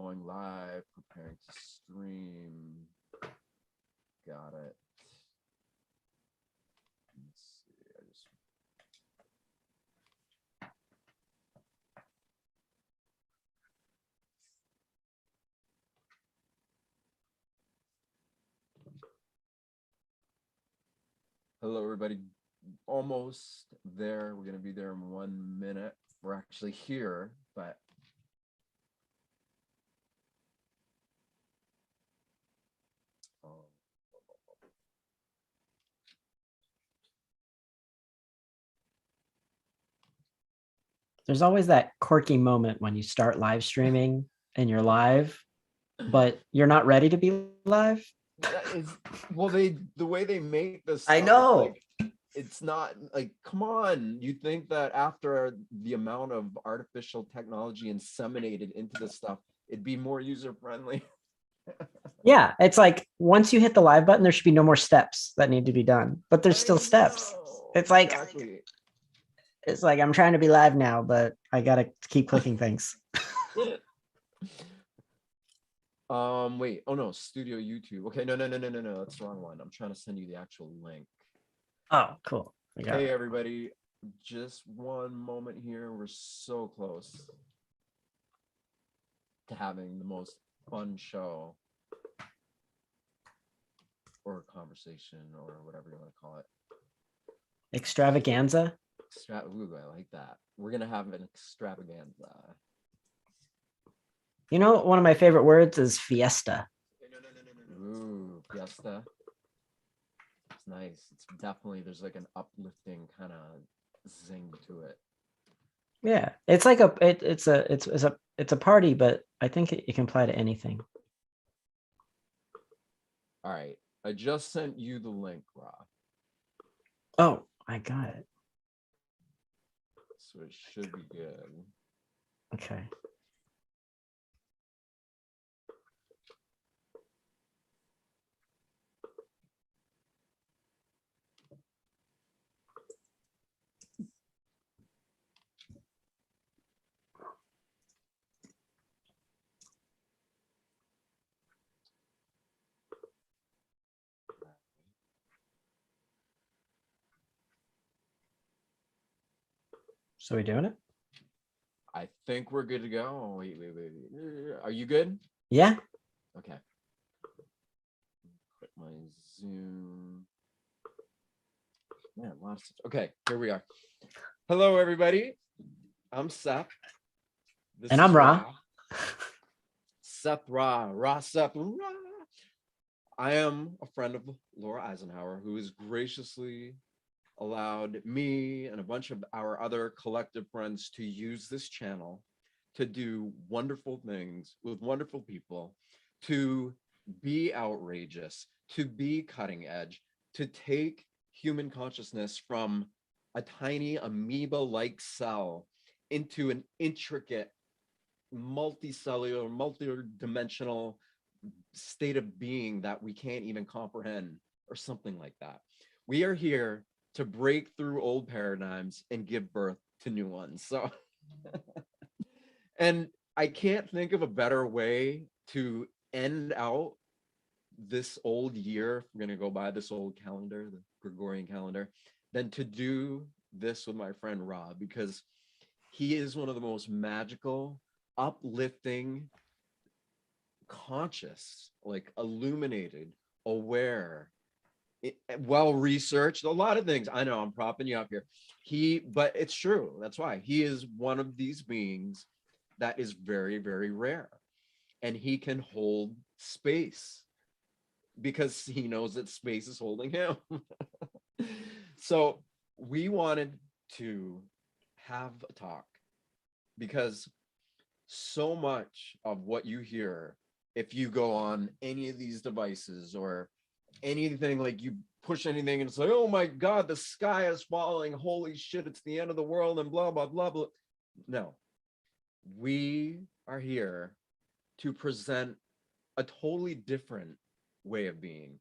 going live, preparing to stream. Got it. Let's see. Hello, everybody. Almost there. We're going to be there in 1 minute. We're actually here, but there's always that quirky moment when you start live streaming and you're live, but you're not ready to be live. Well, the way they make this I know. like, it's not like, come on, you think that after the amount of artificial technology inseminated into this stuff, it'd be more user friendly. Yeah, it's like once you hit the live button, there should be no more steps that need to be done, but there's still steps. It's like, exactly. It's like I'm trying to be live now, but I gotta keep clicking things. Wait, oh no, Studio YouTube. Okay, no, that's the wrong one. I'm trying to send you the actual link. Oh, cool. Hey, everybody, just one moment here. We're so close to having the most fun show or conversation or whatever you want to call it. Extravaganza. Ooh, I like that. We're gonna have an extravaganza. You know, one of my favorite words is fiesta. Ooh, fiesta. It's nice. It's definitely, there's like an uplifting kind of zing to it. Yeah, it's like it's a party, but I think it can apply to anything. All right, I just sent you the link, Ra. Oh, I got it. So it should be good. Okay. So we doing it? I think we're good to go. Wait. Are you good? Yeah. Okay. Put my Zoom. Man, lots of... Okay, here we are. Hello, everybody. I'm Seth. And I'm Ra. Seth Ra. Seth Ra. I am a friend of Laura Eisenhower, who has graciously allowed me and a bunch of our other collective friends to use this channel to do wonderful things with wonderful people, to be outrageous, to be cutting edge, to take human consciousness from a tiny amoeba-like cell into an intricate, multicellular, multi-dimensional state of being that we can't even comprehend, or something like that. We are here to break through old paradigms and give birth to new ones. So, and I can't think of a better way to end out this old year, if we're going to go by this old calendar, the Gregorian calendar, than to do this with my friend Rob, because he is one of the most magical, uplifting, conscious, like illuminated, aware, well researched, a lot of things. I know I'm propping you up here. But it's true. That's why he is one of these beings that is very, very rare, and he can hold space because he knows that space is holding him. So we wanted to have a talk because so much of what you hear, if you go on any of these devices or anything, like you push anything and it's like, oh my God, the sky is falling, holy shit, it's the end of the world, and blah, blah, blah, blah. No, we are here to present a totally different way of being,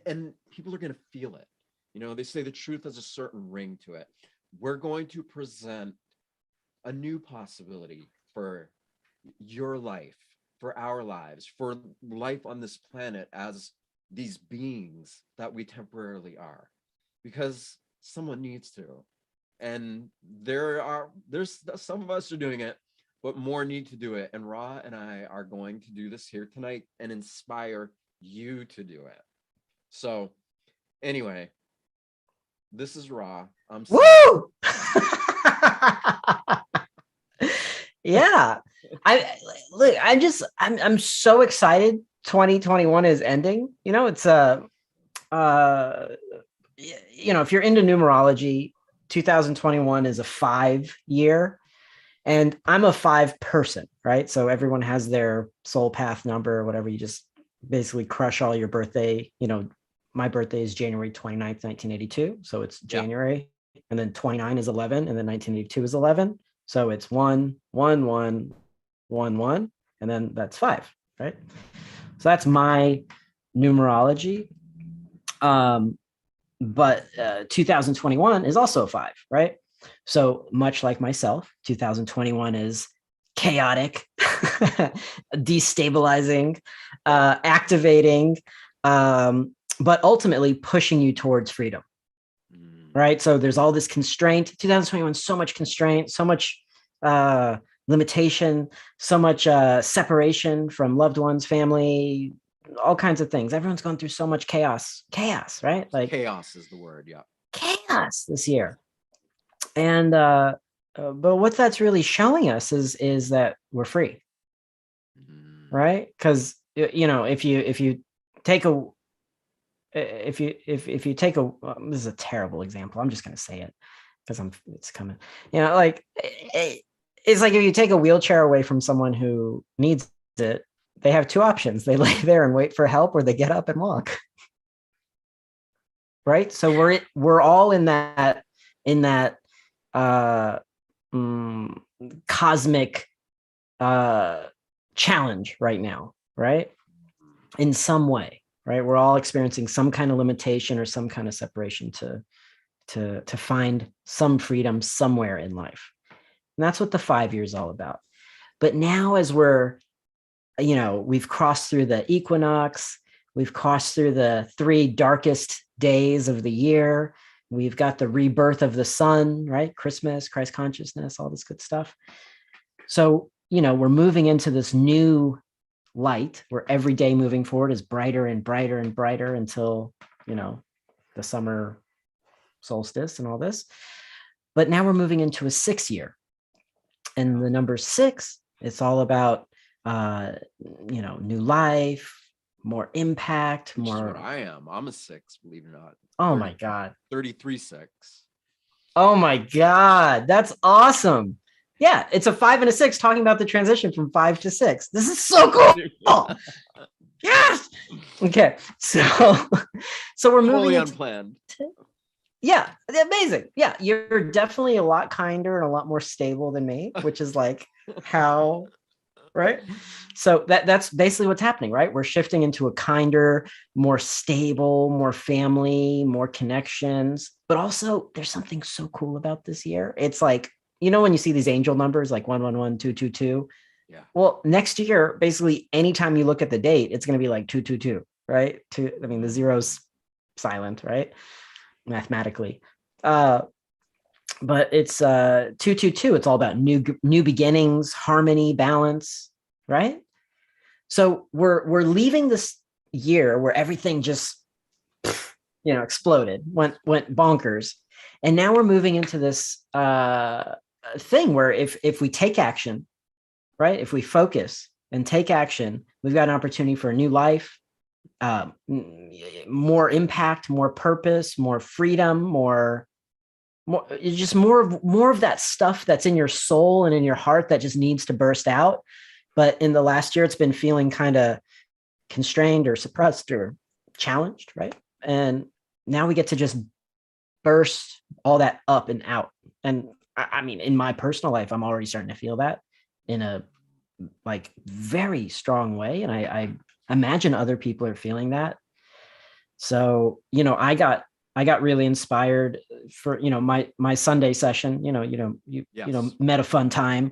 and people are going to feel it. You know, they say the truth has a certain ring to it. We're going to present a new possibility for your life, for our lives, for life on this planet as these beings that we temporarily are, because someone needs to. And there's some of us are doing it, but more need to do it. And Ra and I are going to do this here tonight and inspire you to do it. So anyway, this is Ra. I'm Woo! Yeah. I'm so excited. 2021 is ending. It's if you're into numerology, 2021 is a 5 year, and I'm a 5 person, right? So everyone has their soul path number or whatever. You just basically crush all your birthday. My birthday is January 29th, 1982. So it's January, and then 29 is 11, and then 1982 is 11. So it's 1, 1, 1, 1, 1, and then that's 5, right? So that's my numerology. But 2021 is also a 5, right? So much like myself, 2021 is chaotic, destabilizing, activating, but ultimately pushing you towards freedom, right? So there's all this constraint. 2021, so much constraint, so much limitation, so much separation from loved ones, family, all kinds of things. Everyone's going through so much chaos, right? Like chaos is the word. Yeah. Chaos this year. And, but what that's really showing us is that we're free, right? Because, if you take a, if you take a, this is a terrible example. I'm just going to say it because it's coming, like it's like if you take a wheelchair away from someone who needs it, they have 2 options. They lay there and wait for help, or they get up and walk. Right. So we're all in that cosmic challenge right now, right? In some way, right? We're all experiencing some kind of limitation or some kind of separation to find some freedom somewhere in life. And that's what the 5 years is all about. But now, as we've crossed through the equinox, we've crossed through the 3 darkest days of the year. We've got the rebirth of the sun, right? Christmas, Christ consciousness, all this good stuff. So, we're moving into this new light where every day moving forward is brighter and brighter and brighter until, the summer solstice and all this. But now we're moving into a 6 year. And the number 6, it's all about, new life, more impact, more. What I am. I'm a 6, believe it or not. Oh my God. 33-6. Oh my God. That's awesome. Yeah. It's a 5 and a 6 talking about the transition from 5 to 6. This is so cool. Yes. Okay. So we're moving totally unplanned. Yeah. Amazing. Yeah. You're definitely a lot kinder and a lot more stable than me, which is like how. Right. So that's basically what's happening, right? We're shifting into a kinder, more stable, more family, more connections. But also there's something so cool about this year. It's like, when you see these angel numbers like 111, 222. Yeah. Well, next year, basically, anytime you look at the date, it's going to be like 222, right? The zero's silent, right? Mathematically. But it's 222. It's all about new beginnings, harmony, balance, right? So we're leaving this year where everything just exploded, went bonkers, and now we're moving into this thing where if we take action, right? If we focus and take action, we've got an opportunity for a new life, more impact, more purpose, more freedom, more of that stuff that's in your soul and in your heart that just needs to burst out. But in the last year, it's been feeling kind of constrained or suppressed or challenged, right? And now we get to just burst all that up and out. And I mean, in my personal life, I'm already starting to feel that in a very strong way. And I imagine other people are feeling that. So, I got really inspired for, my Sunday session, met a fun time.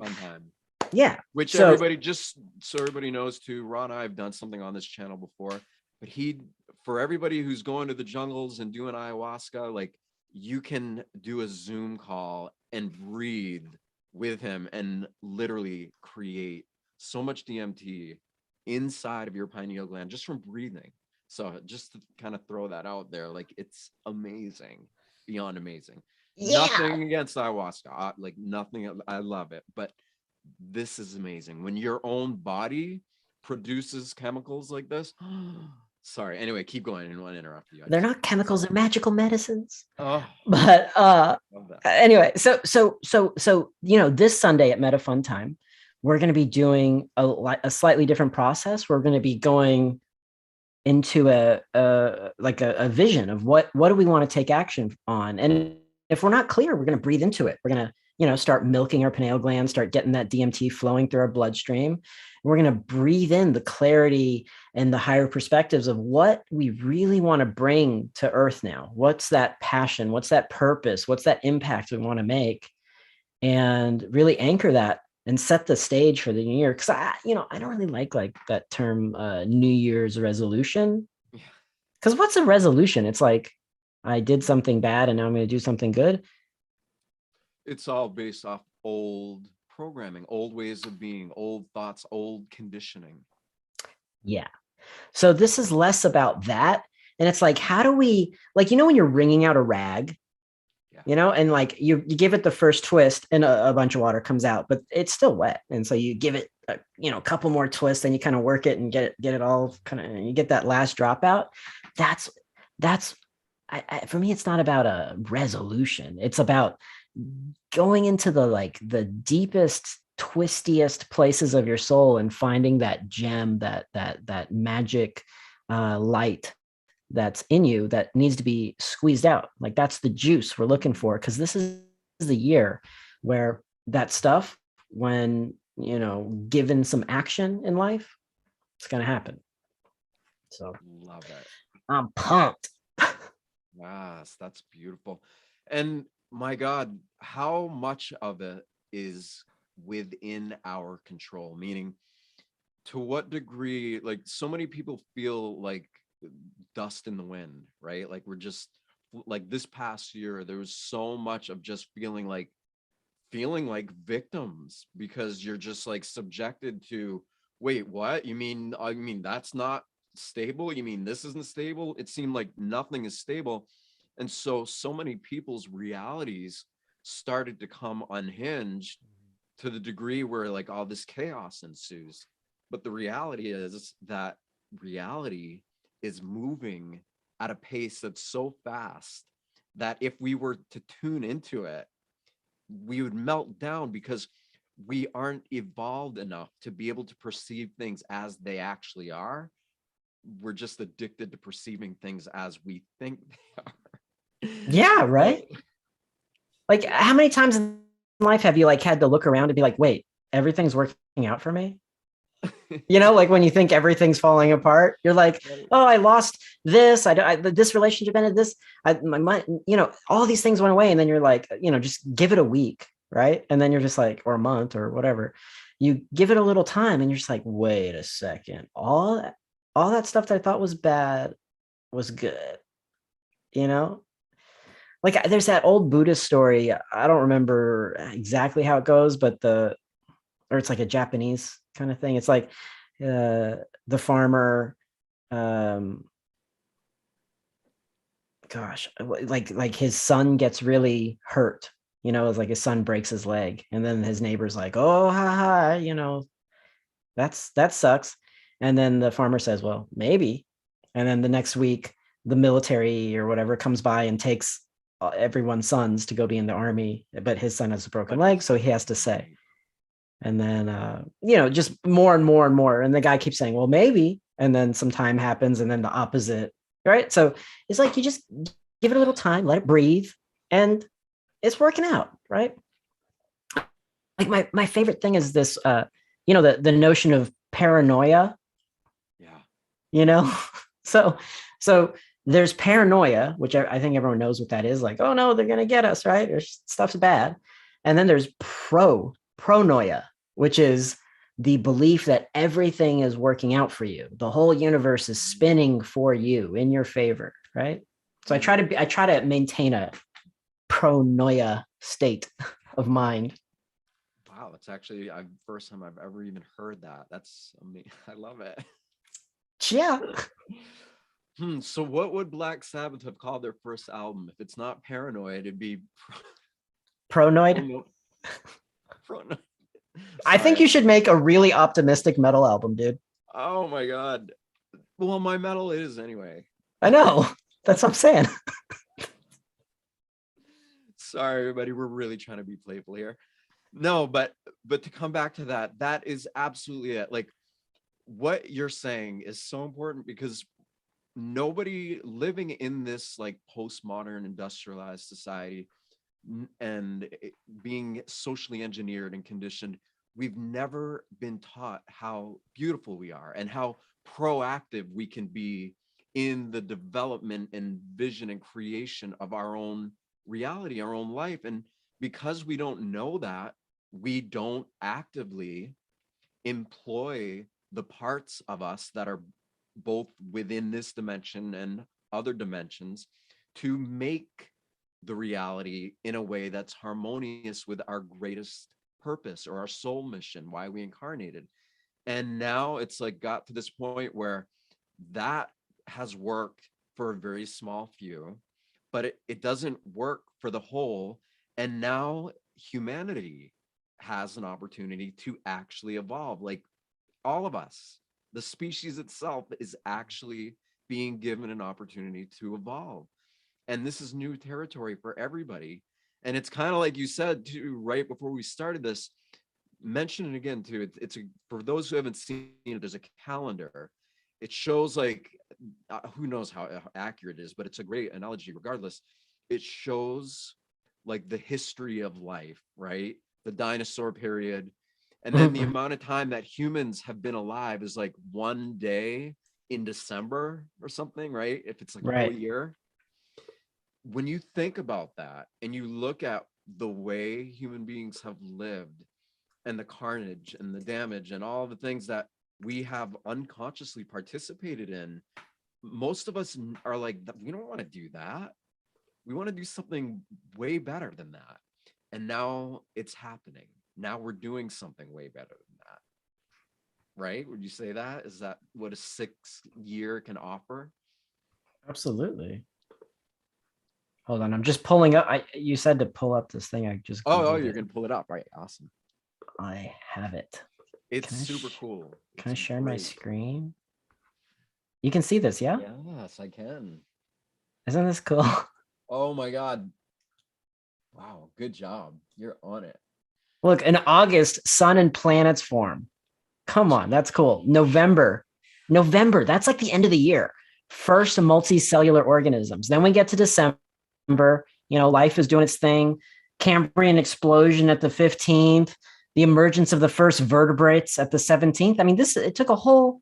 Yeah. Which So everybody, just so everybody knows too, Ron and I have done something on this channel before, but for everybody who's going to the jungles and doing ayahuasca, like you can do a Zoom call and breathe with him and literally create so much DMT inside of your pineal gland just from breathing. So just to kind of throw that out there, like it's amazing, beyond amazing. yeah. Nothing against ayahuasca, like nothing. I love it, but this is amazing when your own body produces chemicals like this. Sorry. Anyway, keep going. I didn't want to interrupt you. They're not chemicals, they're magical medicines. Oh, But love that. anyway, so this Sunday at Meta Fun Time, we're going to be doing a slightly different process. We're going to be going into a vision of what do we want to take action on. And if we're not clear, we're going to breathe into it. We're going to start milking our pineal gland, start getting that DMT flowing through our bloodstream. We're going to breathe in the clarity and the higher perspectives of what we really want to bring to earth now. What's that passion? What's that purpose? What's that impact we want to make? And really anchor that and set the stage for the new year. Because I don't really like that term New Year's resolution. Because what's a resolution? It's like I did something bad and now I'm going to do something good. It's all based off old programming, old ways of being, old thoughts, old conditioning. Yeah. So this is less about that. And it's like, how do we, like, when you're wringing out a rag, and like you give it the first twist and a bunch of water comes out, but it's still wet. And so you give it a couple more twists and you kind of work it and get it all kind of, you get that last dropout. That's for me, it's not about a resolution. It's about going into the deepest, twistiest places of your soul and finding that gem, that magic light that's in you that needs to be squeezed out. Like that's the juice we're looking for, because this is the year where that stuff, when given some action in life, it's going to happen. So love it. I'm pumped. Yes, that's beautiful. And my God, how much of it is within our control? Meaning, to what degree, like so many people feel like dust in the wind, right? Like we're just like this past year, there was so much of just feeling like victims, because you're just like subjected to, wait, what? You mean, that's not stable? You mean this isn't stable? It seemed like nothing is stable. And so many people's realities started to come unhinged to the degree where like all this chaos ensues. But the reality is that reality is moving at a pace that's so fast that if we were to tune into it, we would melt down, because we aren't evolved enough to be able to perceive things as they actually are. We're just addicted to perceiving things as we think they are. Yeah, right. Like how many times in life have you like had to look around and be like, wait, everything's working out for me? Like when you think everything's falling apart, you're like, oh, I lost this. This relationship ended. This, all these things went away. And then you're like, just give it a week. Right. And then you're just like, or a month or whatever, you give it a little time and you're just like, wait a second. All that stuff that I thought was bad was good. Like there's that old Buddhist story. I don't remember exactly how it goes, but or it's like a Japanese kind of thing. It's like the farmer, like his son gets really hurt, it's like his son breaks his leg, and then his neighbor's like, oh, haha, that sucks. And then the farmer says, well, maybe. And then the next week, the military or whatever comes by and takes everyone's sons to go be in the army, but his son has a broken leg, so he has to say. And then, just more and more and more. And the guy keeps saying, well, maybe. And then some time happens and then the opposite, right? So it's like, you just give it a little time, let it breathe, and it's working out, right? Like my favorite thing is this, the notion of paranoia. Yeah. So there's paranoia, which I think everyone knows what that is. Like, oh no, they're going to get us, right? Or stuff's bad. And then there's pronoia. which is the belief that everything is working out for you. The whole universe is spinning for you in your favor, right? So I try to maintain a pronoia state of mind. Wow, it's actually first time I've ever even heard that. That's amazing. I love it. Yeah. So what would Black Sabbath have called their first album? If it's not Paranoid, it'd be Pronoid. Pronoid. I think you should make a really optimistic metal album, dude. Oh my God. Well, my metal is anyway. I know. That's what I'm saying. Sorry, everybody. We're really trying to be playful here. No, but to come back to that, that is absolutely it. Like what you're saying is so important because nobody living in this like postmodern industrialized society and being socially engineered and conditioned, we've never been taught how beautiful we are and how proactive we can be in the development and vision and creation of our own reality, our own life. And because we don't know that, we don't actively employ the parts of us that are both within this dimension and other dimensions to make the reality in a way that's harmonious with our greatest purpose or our soul mission, why we incarnated. And now it's like got to this point where that has worked for a very small few, but it doesn't work for the whole. And now humanity has an opportunity to actually evolve. Like all of us, the species itself is actually being given an opportunity to evolve. And this is new territory for everybody. And it's kind of like you said too, right before we started this, mention it again too. It's for those who haven't seen it, there's a calendar. It shows like, who knows how accurate it is, but it's a great analogy regardless. It shows like the history of life, right? The dinosaur period. And then the amount of time that humans have been alive is like one day in December or something, right? If it's like a whole year. When you think about that and you look at the way human beings have lived and the carnage and the damage and all the things that we have unconsciously participated in, most of us are like, we don't want to do that. We want to do something way better than that. And now it's happening. Now we're doing something way better than that. Right? Would you say that? Is that what a 6 year can offer? Absolutely. Hold on, I'm just pulling up. You said to pull up this thing. I just you're gonna pull it up, right? Awesome. I have it. It's super cool. Can I share my screen? You can see this, yeah? Yes, I can. Isn't this cool? Oh my God. Wow, good job. You're on it. Look, in August, sun and planets form. Come on, that's cool. November, that's like the end of the year. First multicellular organisms. Then we get to December, life is doing its thing. Cambrian explosion at the 15th, the emergence of the first vertebrates at the 17th. I mean, it took a whole,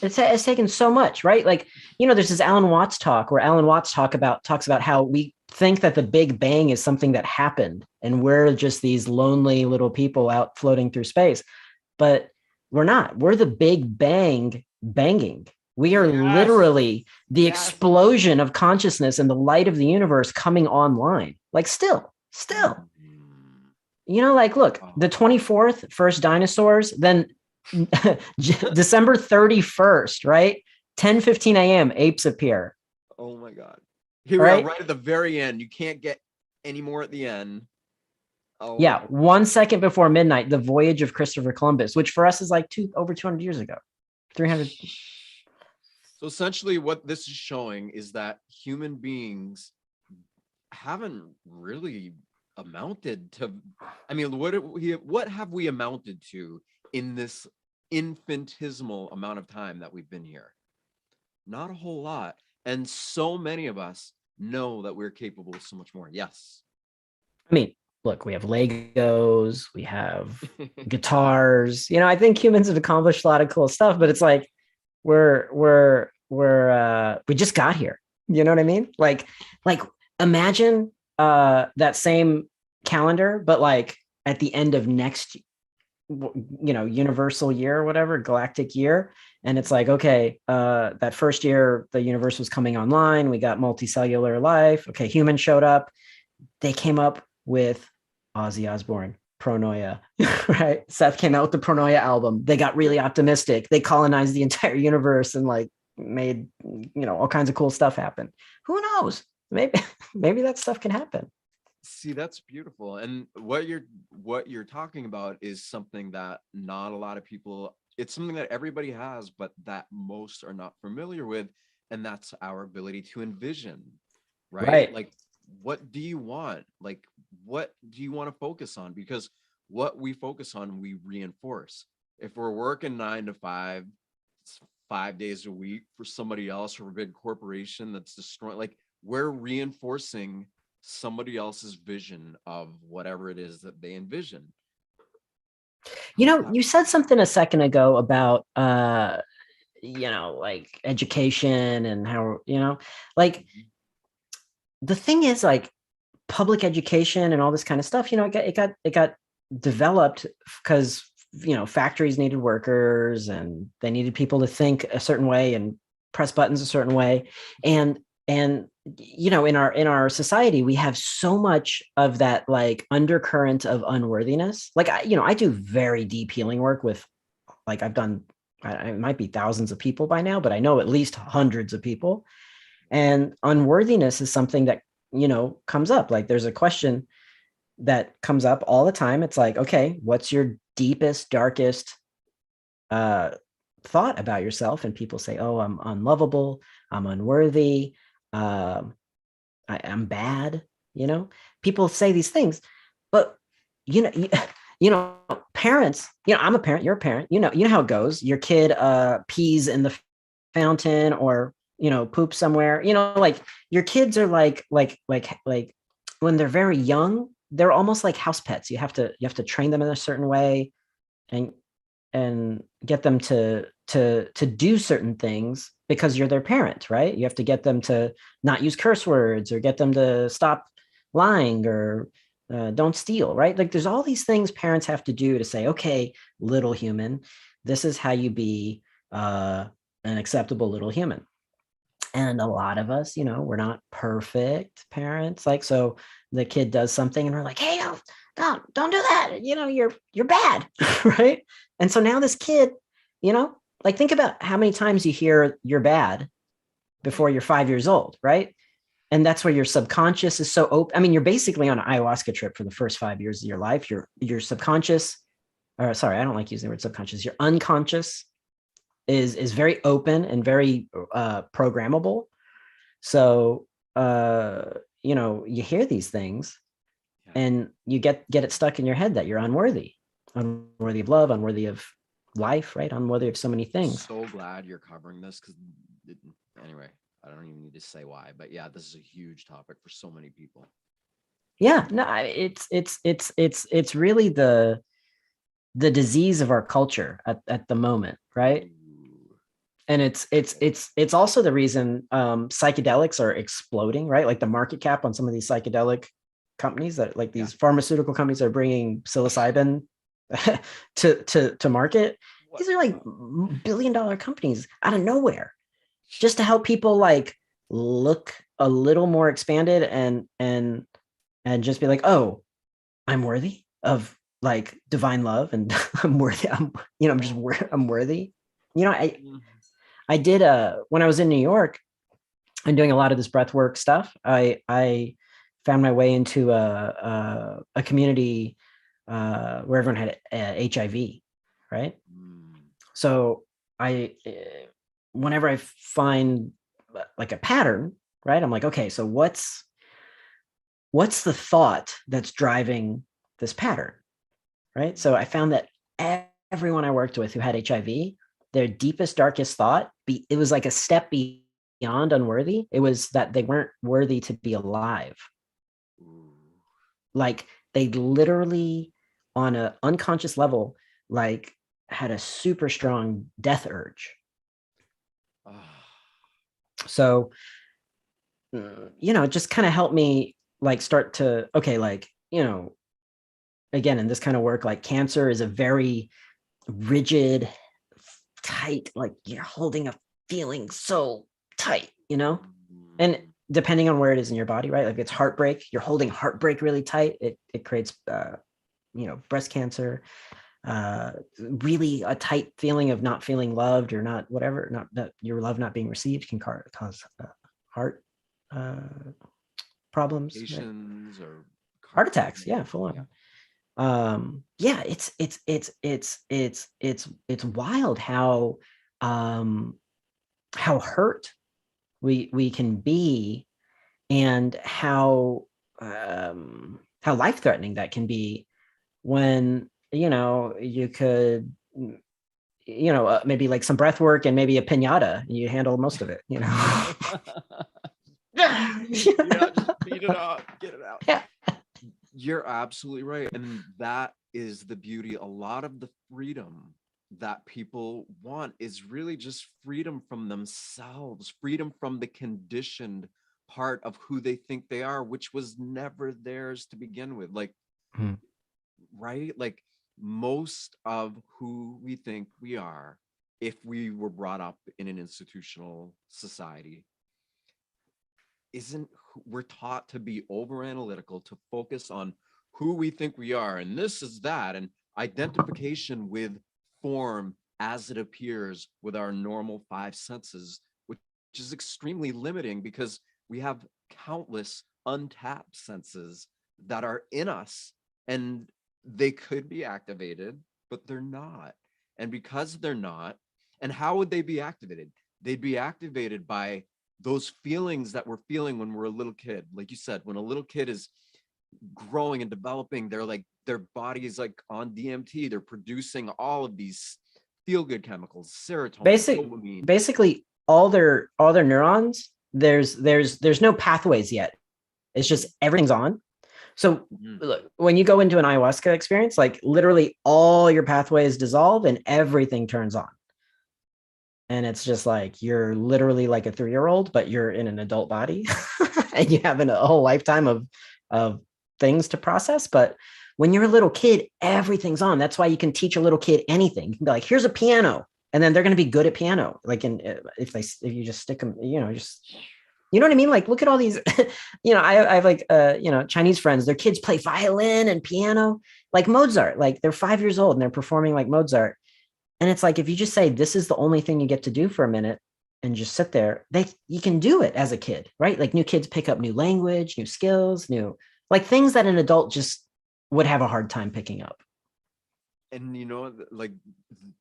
it's taken so much, right? Like, there's this Alan Watts talk where Alan Watts talks about how we think that the Big Bang is something that happened and we're just these lonely little people out floating through space. But we're not. We're the Big Bang banging. We are literally the explosion of consciousness and the light of the universe coming online. Like still. Like, look, the 24th, first dinosaurs, then December 31st, right? 10:15 a.m. apes appear. Oh my God. Here we are right at the very end. You can't get any more at the end. Oh, yeah. 1 second before midnight, the voyage of Christopher Columbus, which for us is like over 200 years ago, 300. So essentially what this is showing is that human beings haven't really amounted to, what have we amounted to in this infinitesimal amount of time that we've been here? Not a whole lot. And so many of us know that we're capable of so much more. Yes. I mean, look, we have Legos, we have guitars. I think humans have accomplished a lot of cool stuff, but it's like we just got here. You know what I mean? Like imagine that same calendar, but like at the end of next universal year or whatever, galactic year. And it's like, okay, that first year the universe was coming online, we got multicellular life. Okay, humans showed up. They came up with Ozzy Osbourne, Pronoia, right? Seth came out with the Pronoia album. They got really optimistic. They colonized the entire universe and like made, all kinds of cool stuff happen. Who knows? Maybe maybe that stuff can happen. See, that's beautiful. And what you're talking about is something that not a lot of people, it's something that everybody has, but that most are not familiar with. And that's our ability to envision, right? Right. Like, what do you want? Like, what do you want to focus on? Because what we focus on, we reinforce. If we're working 9 to 5, 5 days a week for somebody else or a big corporation that's destroying, like, we're reinforcing somebody else's vision of whatever it is that they envision. You said something a second ago about like education and how, like the thing is like public education and all this kind of stuff, it got developed because factories needed workers and they needed people to think a certain way and press buttons a certain way. And in our society we have so much of that like undercurrent of unworthiness. Like I do very deep healing work with, like, I've done, it might be thousands of people by now, but I know at least hundreds of people. And unworthiness is something that comes up. Like there's a question that comes up all the time. It's like, okay, what's your deepest, darkest uh thought about yourself? And people say, oh, I'm unlovable, I'm unworthy, um I'm bad. People say these things, but you know you, parents, I'm a parent, you're a parent, how it goes. Your kid pees in the fountain or poop somewhere. Like your kids are like when they're very young, they're almost like house pets. You have to train them in a certain way and get them to do certain things because you're their parent, right? You have to get them to not use curse words or get them to stop lying or don't steal, right? Like there's all these things parents have to do to say, okay, little human, this is how you be an acceptable little human. And a lot of us, we're not perfect parents. Like, so the kid does something and we're like, hey, don't do that. You're bad. Right. And so now this kid, like think about how many times you hear you're bad before you're 5 years old, right? And that's where your subconscious is so open. I mean, you're basically on an ayahuasca trip for the first 5 years of your life. Your subconscious, or sorry, I don't like using the word subconscious. Your unconscious is very open and very programmable. So you hear these things Yeah. and you get it stuck in your head that you're unworthy of love, unworthy of life, right? Unworthy of so many things. So glad you're covering this because anyway, I don't even need to say why, but yeah, this is a huge topic for so many people. Yeah, no, it's really the disease of our culture at the moment, right? Ooh. And it's also the reason psychedelics are exploding, right? Like the market cap on some of these psychedelic companies, that like Yeah. these pharmaceutical companies are bringing psilocybin to market. What? These are like billion-dollar companies out of nowhere, just to help people like look a little more expanded and just be like, oh, I'm worthy of like divine love, and I'm worthy. I'm worthy. I Mhm. I did when I was in New York and doing a lot of this breath work stuff. I found my way into a community where everyone had HIV, right? Mm. So I whenever I find like a pattern, right, I'm like, okay, so what's the thought that's driving this pattern, right? So I found that everyone I worked with who had HIV, their deepest, darkest thought, it was like a step beyond unworthy. It was that they weren't worthy to be alive. Ooh. Like they literally, on an unconscious level, like had a super strong death urge. Ah. So, it just kind of helped me like start to, okay, like, again, in this kind of work, like cancer is a very rigid, tight, like you're holding a feeling so tight, and depending on where it is in your body, right? Like it's heartbreak, you're holding heartbreak really tight. It creates, breast cancer, really a tight feeling of not feeling loved or not, whatever, not that your love not being received can cause heart problems, right? Or Heart attacks. Yeah. Full on. Yeah, it's wild how hurt we can be, and how life-threatening that can be when you could maybe like some breath work and maybe a piñata and you handle most of it. Yeah, just beat it up, get it out. Yeah. You're absolutely right. And that is the beauty. A lot of the freedom that people want is really just freedom from themselves, freedom from the conditioned part of who they think they are, which was never theirs to begin with. Like, right? Like most of who we think we are, if we were brought up in an institutional society, we're taught to be over analytical, to focus on who we think we are, and this is that, and identification with form as it appears with our normal five senses, which is extremely limiting because we have countless untapped senses that are in us, and they could be activated, but they're not. And because they're not, and how would they be activated? They'd be activated by those feelings that we're feeling when we're a little kid. Like you said, when a little kid is growing and developing, they're like, their body is like on DMT. They're producing all of these feel-good chemicals, serotonin, dopamine. Basically all their neurons, there's no pathways yet. It's just everything's on. So look, when you go into an ayahuasca experience, like literally all your pathways dissolve and everything turns on. And it's just like you're literally like a 3-year-old, but you're in an adult body and you have a whole lifetime of things to process. But when you're a little kid, everything's on. That's why you can teach a little kid anything. You can be like, here's a piano, and then they're going to be good at piano. Like, if you just stick them, just, you know what I mean? Like, look at all these, I have like, Chinese friends, their kids play violin and piano, like Mozart, like they're 5 years old and they're performing like Mozart. And it's like, if you just say, this is the only thing you get to do for a minute and just sit there, you can do it as a kid, right? Like new kids pick up new language, new skills, like things that an adult just would have a hard time picking up. And like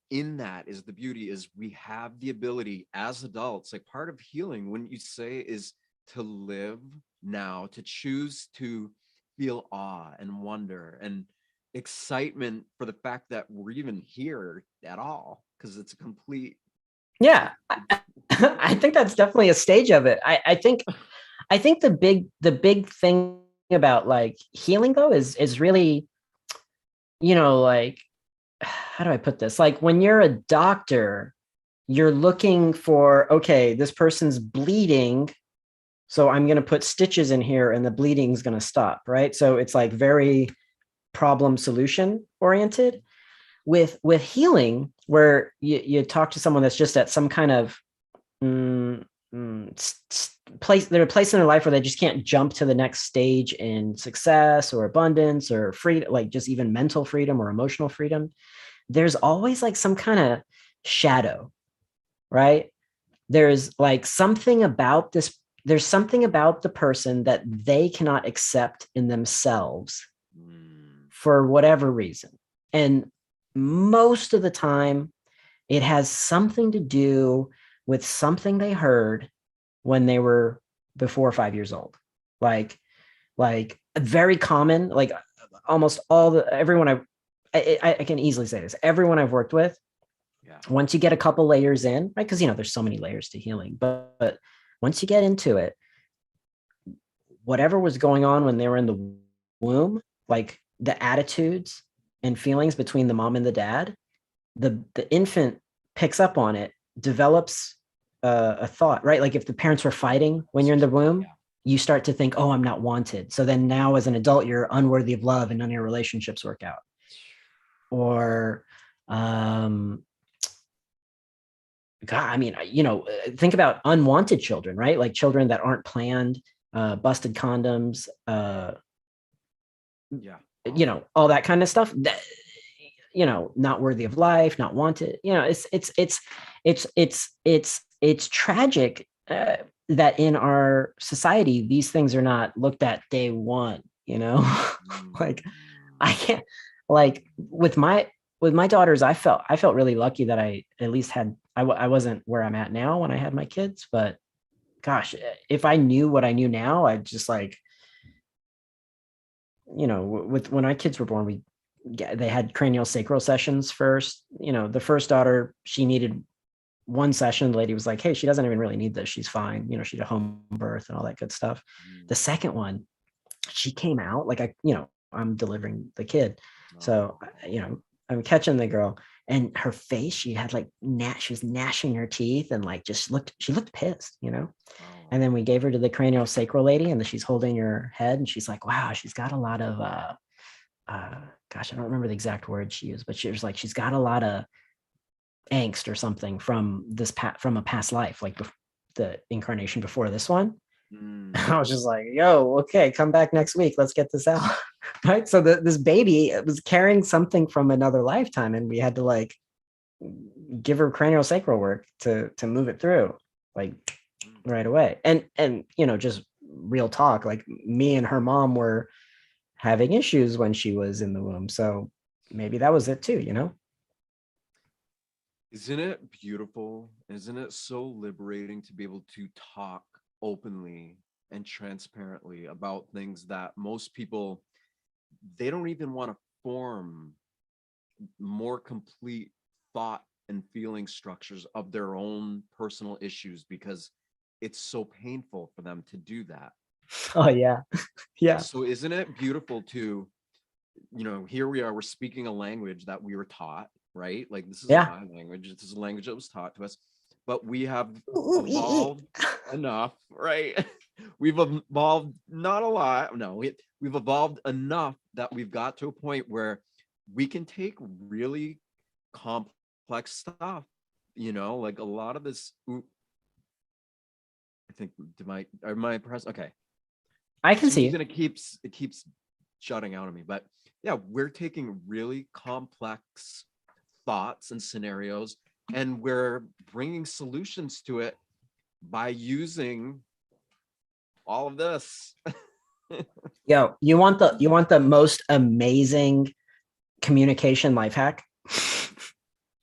in that is the beauty, is we have the ability as adults, like part of healing, wouldn't you say, is to live now, to choose to feel awe and wonder and excitement for the fact that we're even here at all, because it's a complete, yeah. I think that's definitely a stage of it. I think the big thing about like healing though is really, like, how do I put this? Like when you're a doctor, you're looking for, okay, this person's bleeding, so I'm going to put stitches in here and the bleeding's going to stop, right? So it's like very problem solution oriented. With healing, where you talk to someone that's just at some kind of place, they're a place in their life where they just can't jump to the next stage in success or abundance or freedom, like just even mental freedom or emotional freedom. There's always like some kind of shadow, right? There's like something about this. There's something about the person that they cannot accept in themselves for whatever reason. And most of the time, it has something to do with something they heard when they were before 5 years old. Like very common, like almost everyone I can easily say this, everyone I've worked with, once you get a couple layers in, right? Because, there's so many layers to healing, but once you get into it, whatever was going on when they were in the womb, like the attitudes and feelings between the mom and the dad, the infant picks up on it, develops a thought, right? Like if the parents were fighting when you're in the womb, you start to think, oh, I'm not wanted. So then now as an adult, you're unworthy of love and none of your relationships work out. Or, God, I mean, think about unwanted children, right? Like children that aren't planned, busted condoms, Yeah. all that kind of stuff. That, not worthy of life, not wanted. It's tragic that in our society these things are not looked at day one. Like I can't, like with my daughters, I felt really lucky that I at least had I wasn't where I'm at now when I had my kids, but gosh, if I knew what I knew now, I'd just like, with when my kids were born, they had cranial sacral sessions first. The first daughter, she needed one session. The lady was like, hey, she doesn't even really need this. She's fine. She had a home birth and all that good stuff. The second one, she came out like I'm delivering the kid. So, I'm catching the girl and her face, she had like she was gnashing her teeth and like she looked pissed, And then we gave her to the cranial sacral lady and then she's holding her head and she's like, wow, she's got a lot of, gosh, I don't remember the exact word she used, but she was like, she's got a lot of angst or something from from a past life, like the incarnation before this one. I was just like, yo, okay, come back next week. Let's get this out. Right. So this baby was carrying something from another lifetime. And we had to like give her cranial sacral work to move it through like right away. And just real talk, like me and her mom were having issues when she was in the womb. So maybe that was it too. Isn't it beautiful? Isn't it so liberating to be able to talk openly and transparently about things that most people, they don't even want to form more complete thought and feeling structures of their own personal issues because it's so painful for them to do that. Oh yeah. Yeah. So isn't it beautiful to, here we are, we're speaking a language that we were taught, right? Like this isn't my language, this is a language that was taught to us, but we have evolved enough, right? We've evolved not a lot. No, we've evolved enough that we've got to a point where we can take really complex stuff, like a lot of this. I think am I press? Okay. I can see it keeps shutting out of me, but yeah, we're taking really complex thoughts and scenarios and we're bringing solutions to it by using all of this. Yo, you want the most amazing communication life hack?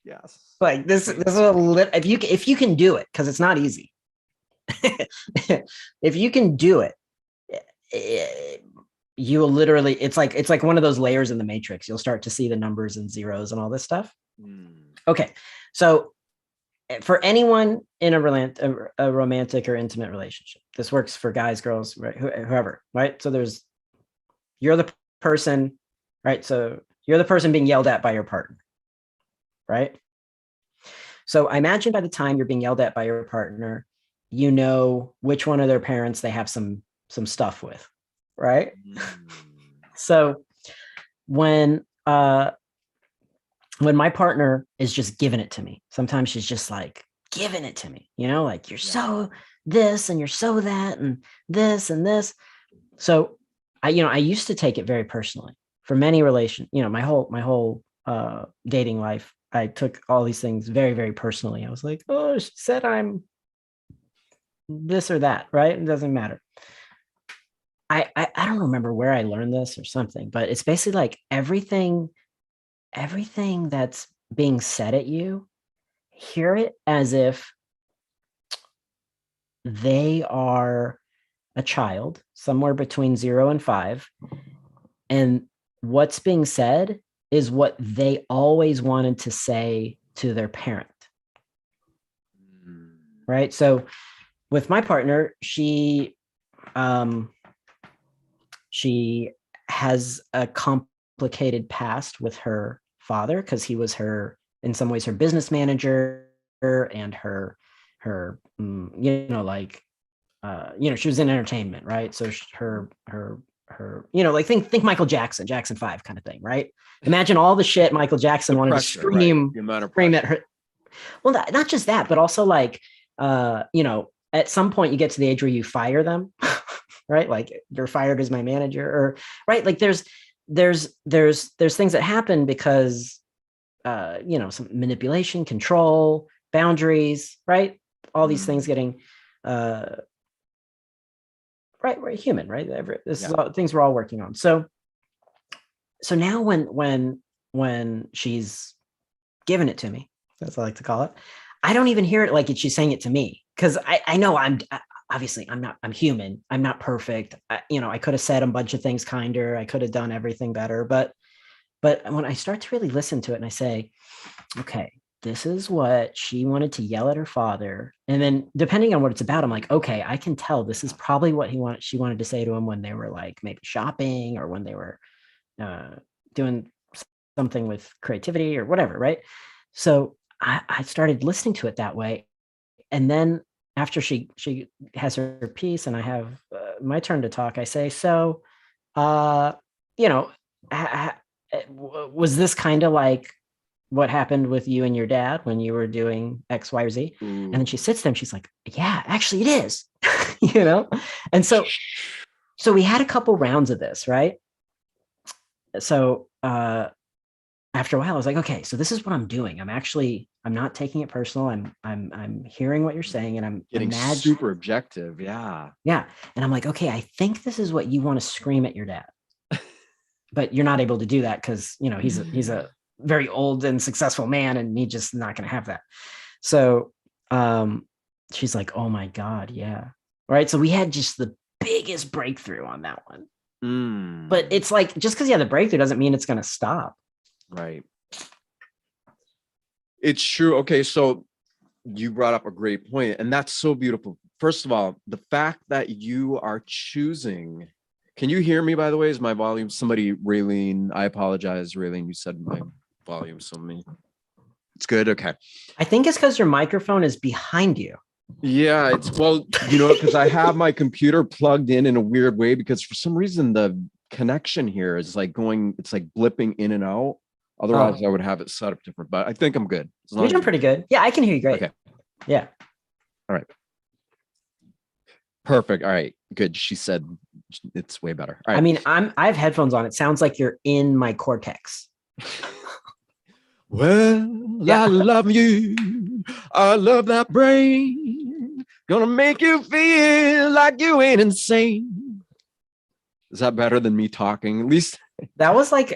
Yes. Like this is if you can do it, because it's not easy. If you can do it, you will literally, it's like one of those layers in the matrix. You'll start to see the numbers and zeros and all this stuff. Okay. So for anyone in a romantic or intimate relationship, this works for guys, girls, right? Whoever, right? So you're the person, right? So you're the person being yelled at by your partner, right? So I imagine by the time you're being yelled at by your partner, you know which one of their parents they have some stuff with, right? So when my partner is just giving it to me, sometimes she's just like giving it to me, like you're so this and you're so that and this and this. So I used to take it very personally for many relations, my whole dating life. I took all these things very, very personally. I was like, oh, she said I'm this or that, right? It doesn't matter. I don't remember where I learned this or something, but it's basically like everything that's being said at you, hear it as if they are a child somewhere between 0 and 5. And what's being said is what they always wanted to say to their parent. Right. So with my partner, she has a complicated past with her father because he was in some ways her business manager and her like she was in entertainment, right? So her, like think Michael Jackson 5 kind of thing, right? Imagine all the shit Michael Jackson The wanted to pressure, right? The amount of scream at pressure. her. Well, not just that, but also like, at some point you get to the age where you fire them, right? Like you're fired as my manager, or right? Like there's things that happen because, some manipulation, control, boundaries, right? All these things getting, uh, right, human, right? This is Yeah. all things we're all working on. So now when she's giving it to me, that's what I like to call it, I don't even hear it like she's saying it to me, because I know obviously I'm human. I'm not perfect. I could have said a bunch of things kinder. I could have done everything better. But when I start to really listen to it and I say, okay, this is what she wanted to yell at her father. And then depending on what it's about, I'm like, okay, I can tell this is probably what she wanted to say to him when they were like maybe shopping, or when they were uh, doing something with creativity or whatever, right? So I started listening to it that way. And then after she has her piece and I have my turn to talk, I say, so, uh, you know, was this kind of like what happened with you and your dad when you were doing X, Y, or Z? And then she Ooh. sits there and she's like, yeah, actually it is, you know? And so we had a couple rounds of this, right? So after a while, I was like, okay, so this is what I'm doing. I'm not taking it personal. I'm hearing what you're saying, and I'm Getting super objective. Yeah. yeah. And I'm like, okay, I think this is what you want to scream at your dad, but you're not able to do that because he's a very old and successful man, and he's just not going to have that. So she's like, oh my God, yeah. Right. So we had just the biggest breakthrough on that one. But it's like, just because you have the breakthrough doesn't mean it's going to stop. Right. It's true. Okay, so you brought up a great point, and that's so beautiful. First of all, the fact that you are choosing. Can you hear me, by the way? Is my volume? Somebody, Raylene, I apologize, Raylene, you said my volume, so me. It's good. Okay. I think it's because your microphone is behind you. Yeah, it's because I have my computer plugged in a weird way, because for some reason the connection here is like it's like blipping in and out. Otherwise, I would have it set up different, but I think I'm good. You're doing pretty good. Yeah, I can hear you great. Okay. Yeah. All right. Perfect. All right. Good. She said it's way better. All right. I mean, I have headphones on. It sounds like you're in my cortex. Well, yeah. I love you. I love that brain. Gonna make you feel like you ain't insane. Is that better than me talking? At least that was like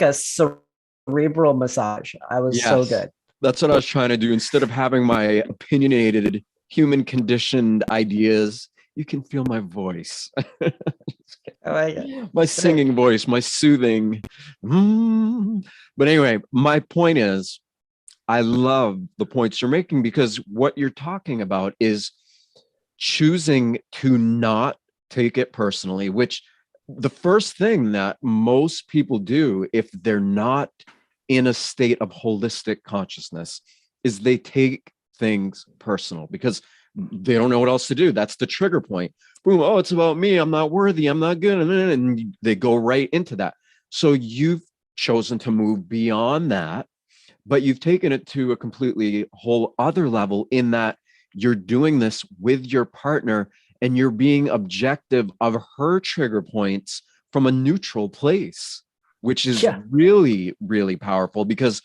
a cerebral massage. I was so good. That's what I was trying to do. Instead of having my opinionated, human conditioned ideas, you can feel my voice. I like it. My singing voice, my soothing. But anyway, my point is, I love the points you're making, because what you're talking about is choosing to not take it personally, which the first thing that most people do if they're not in a state of holistic consciousness is they take things personal because they don't know what else to do. That's the trigger point. Boom. Oh, it's about me. I'm not worthy. I'm not good. And they go right into that. So you've chosen to move beyond that, but you've taken it to a completely whole other level in that you're doing this with your partner and you're being objective of her trigger points from a neutral place, which is really, really powerful, because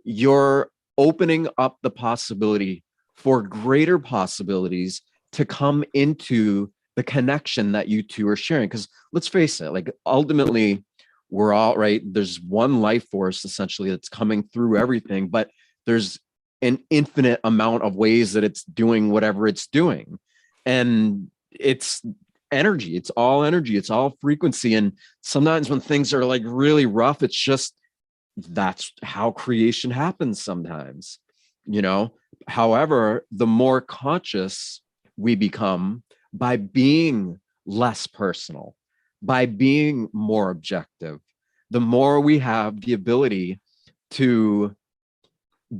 you're opening up the possibility for greater possibilities to come into the connection that you two are sharing. Because let's face it, like ultimately, we're all right. There's one life force essentially that's coming through everything, but there's an infinite amount of ways that it's doing whatever it's doing. And it's energy. It's all energy. It's all frequency. And sometimes when things are like really rough, it's just that's how creation happens sometimes, However, the more conscious we become by being less personal, by being more objective, the more we have the ability to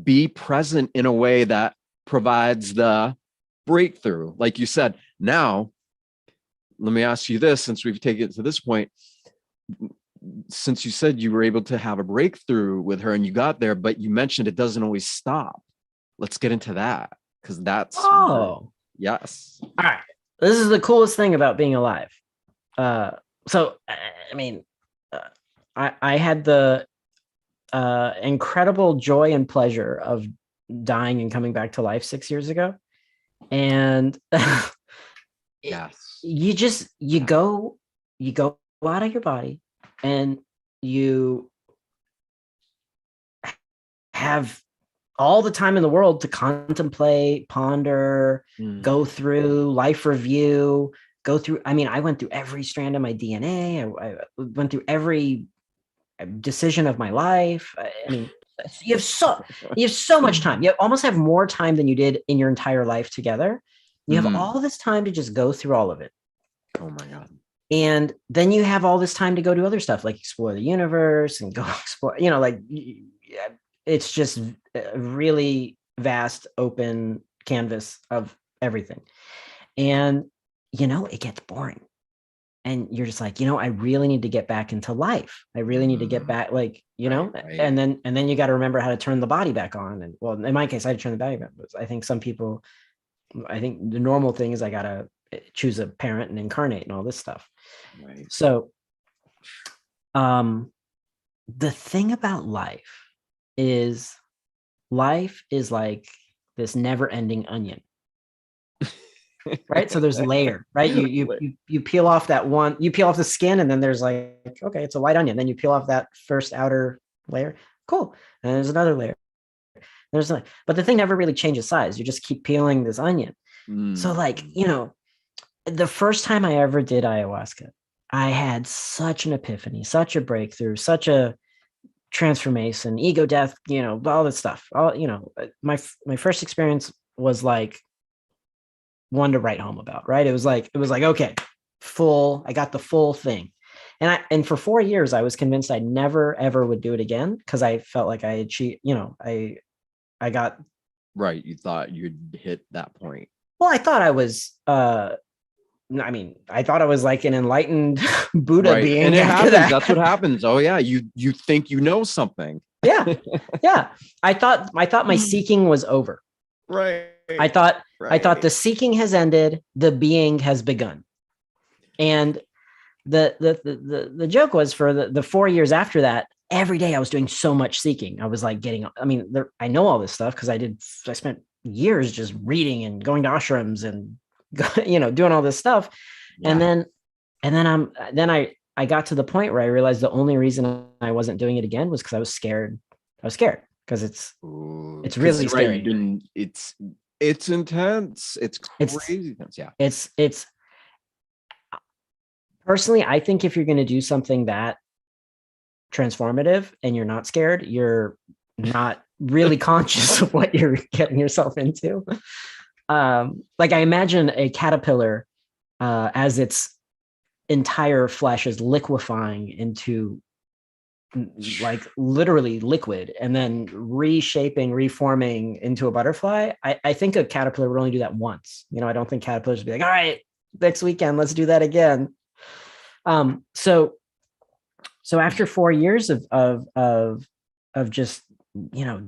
be present in a way that provides the breakthrough. Like you said, Now, let me ask you this, since we've taken it to this point, since you said you were able to have a breakthrough with her and you got there, but you mentioned it doesn't always stop. Let's get into that, because that's yes. All right. This is the coolest thing about being alive. So I mean, I had the incredible joy and pleasure of dying and coming back to life 6 years ago, and Yes. you go out of your body, and you have all the time in the world to contemplate, ponder, go through life review, go through. I mean, I went through every strand of my DNA. I went through every decision of my life. I mean, you have so much time. You almost have more time than you did in your entire life together. You have all this time to just go through all of it. Oh my God. And then you have all this time to go do other stuff, like explore the universe and go explore, like it's just a really vast, open canvas of everything. And, it gets boring. And you're just like, I really need to get back into life. I really need to get back, right. And then you got to remember how to turn the body back on. And well, in my case, I had to turn the body back. But I think the normal thing is I got to choose a parent and incarnate and all this stuff. Right. So, the thing about life is like this never-ending onion. Right. So there's layer, right? You peel off you peel off the skin, and then there's like, okay, it's a white onion. Then you peel off that first outer layer. Cool. And there's another layer. But the thing never really changes size. You just keep peeling this onion. So like, the first time I ever did ayahuasca, I had such an epiphany, such a breakthrough, such a transformation, ego death, all this stuff. My first experience was like one to write home about, right? It was like, okay, I got the full thing. And for 4 years, I was convinced I never, ever would do it again, because I felt like I achieved, I got. Right. You thought you'd hit that point. Well, I thought I was, I thought I was like an enlightened Buddha being. And it happens. That's what happens. Oh yeah. You think you know something. Yeah. Yeah. I thought my seeking was over. Right. I thought the seeking has ended. The being has begun. And the joke was, for the 4 years after that, every day I was doing so much seeking. I was like I know all this stuff because I spent years just reading and going to ashrams and, doing all this stuff. Yeah. And then I got to the point where I realized the only reason I wasn't doing it again was because I was scared. I was scared because it's really scary. Right, it's intense. It's crazy intense. Yeah. It's personally, I think if you're going to do something that transformative and you're not scared, you're not really conscious of what you're getting yourself into. Like I imagine a caterpillar as its entire flesh is liquefying into like literally liquid, and then reforming into a butterfly. I think a caterpillar would only do that once. I don't think caterpillars would be like, all right, next weekend, let's do that again. So after 4 years of just,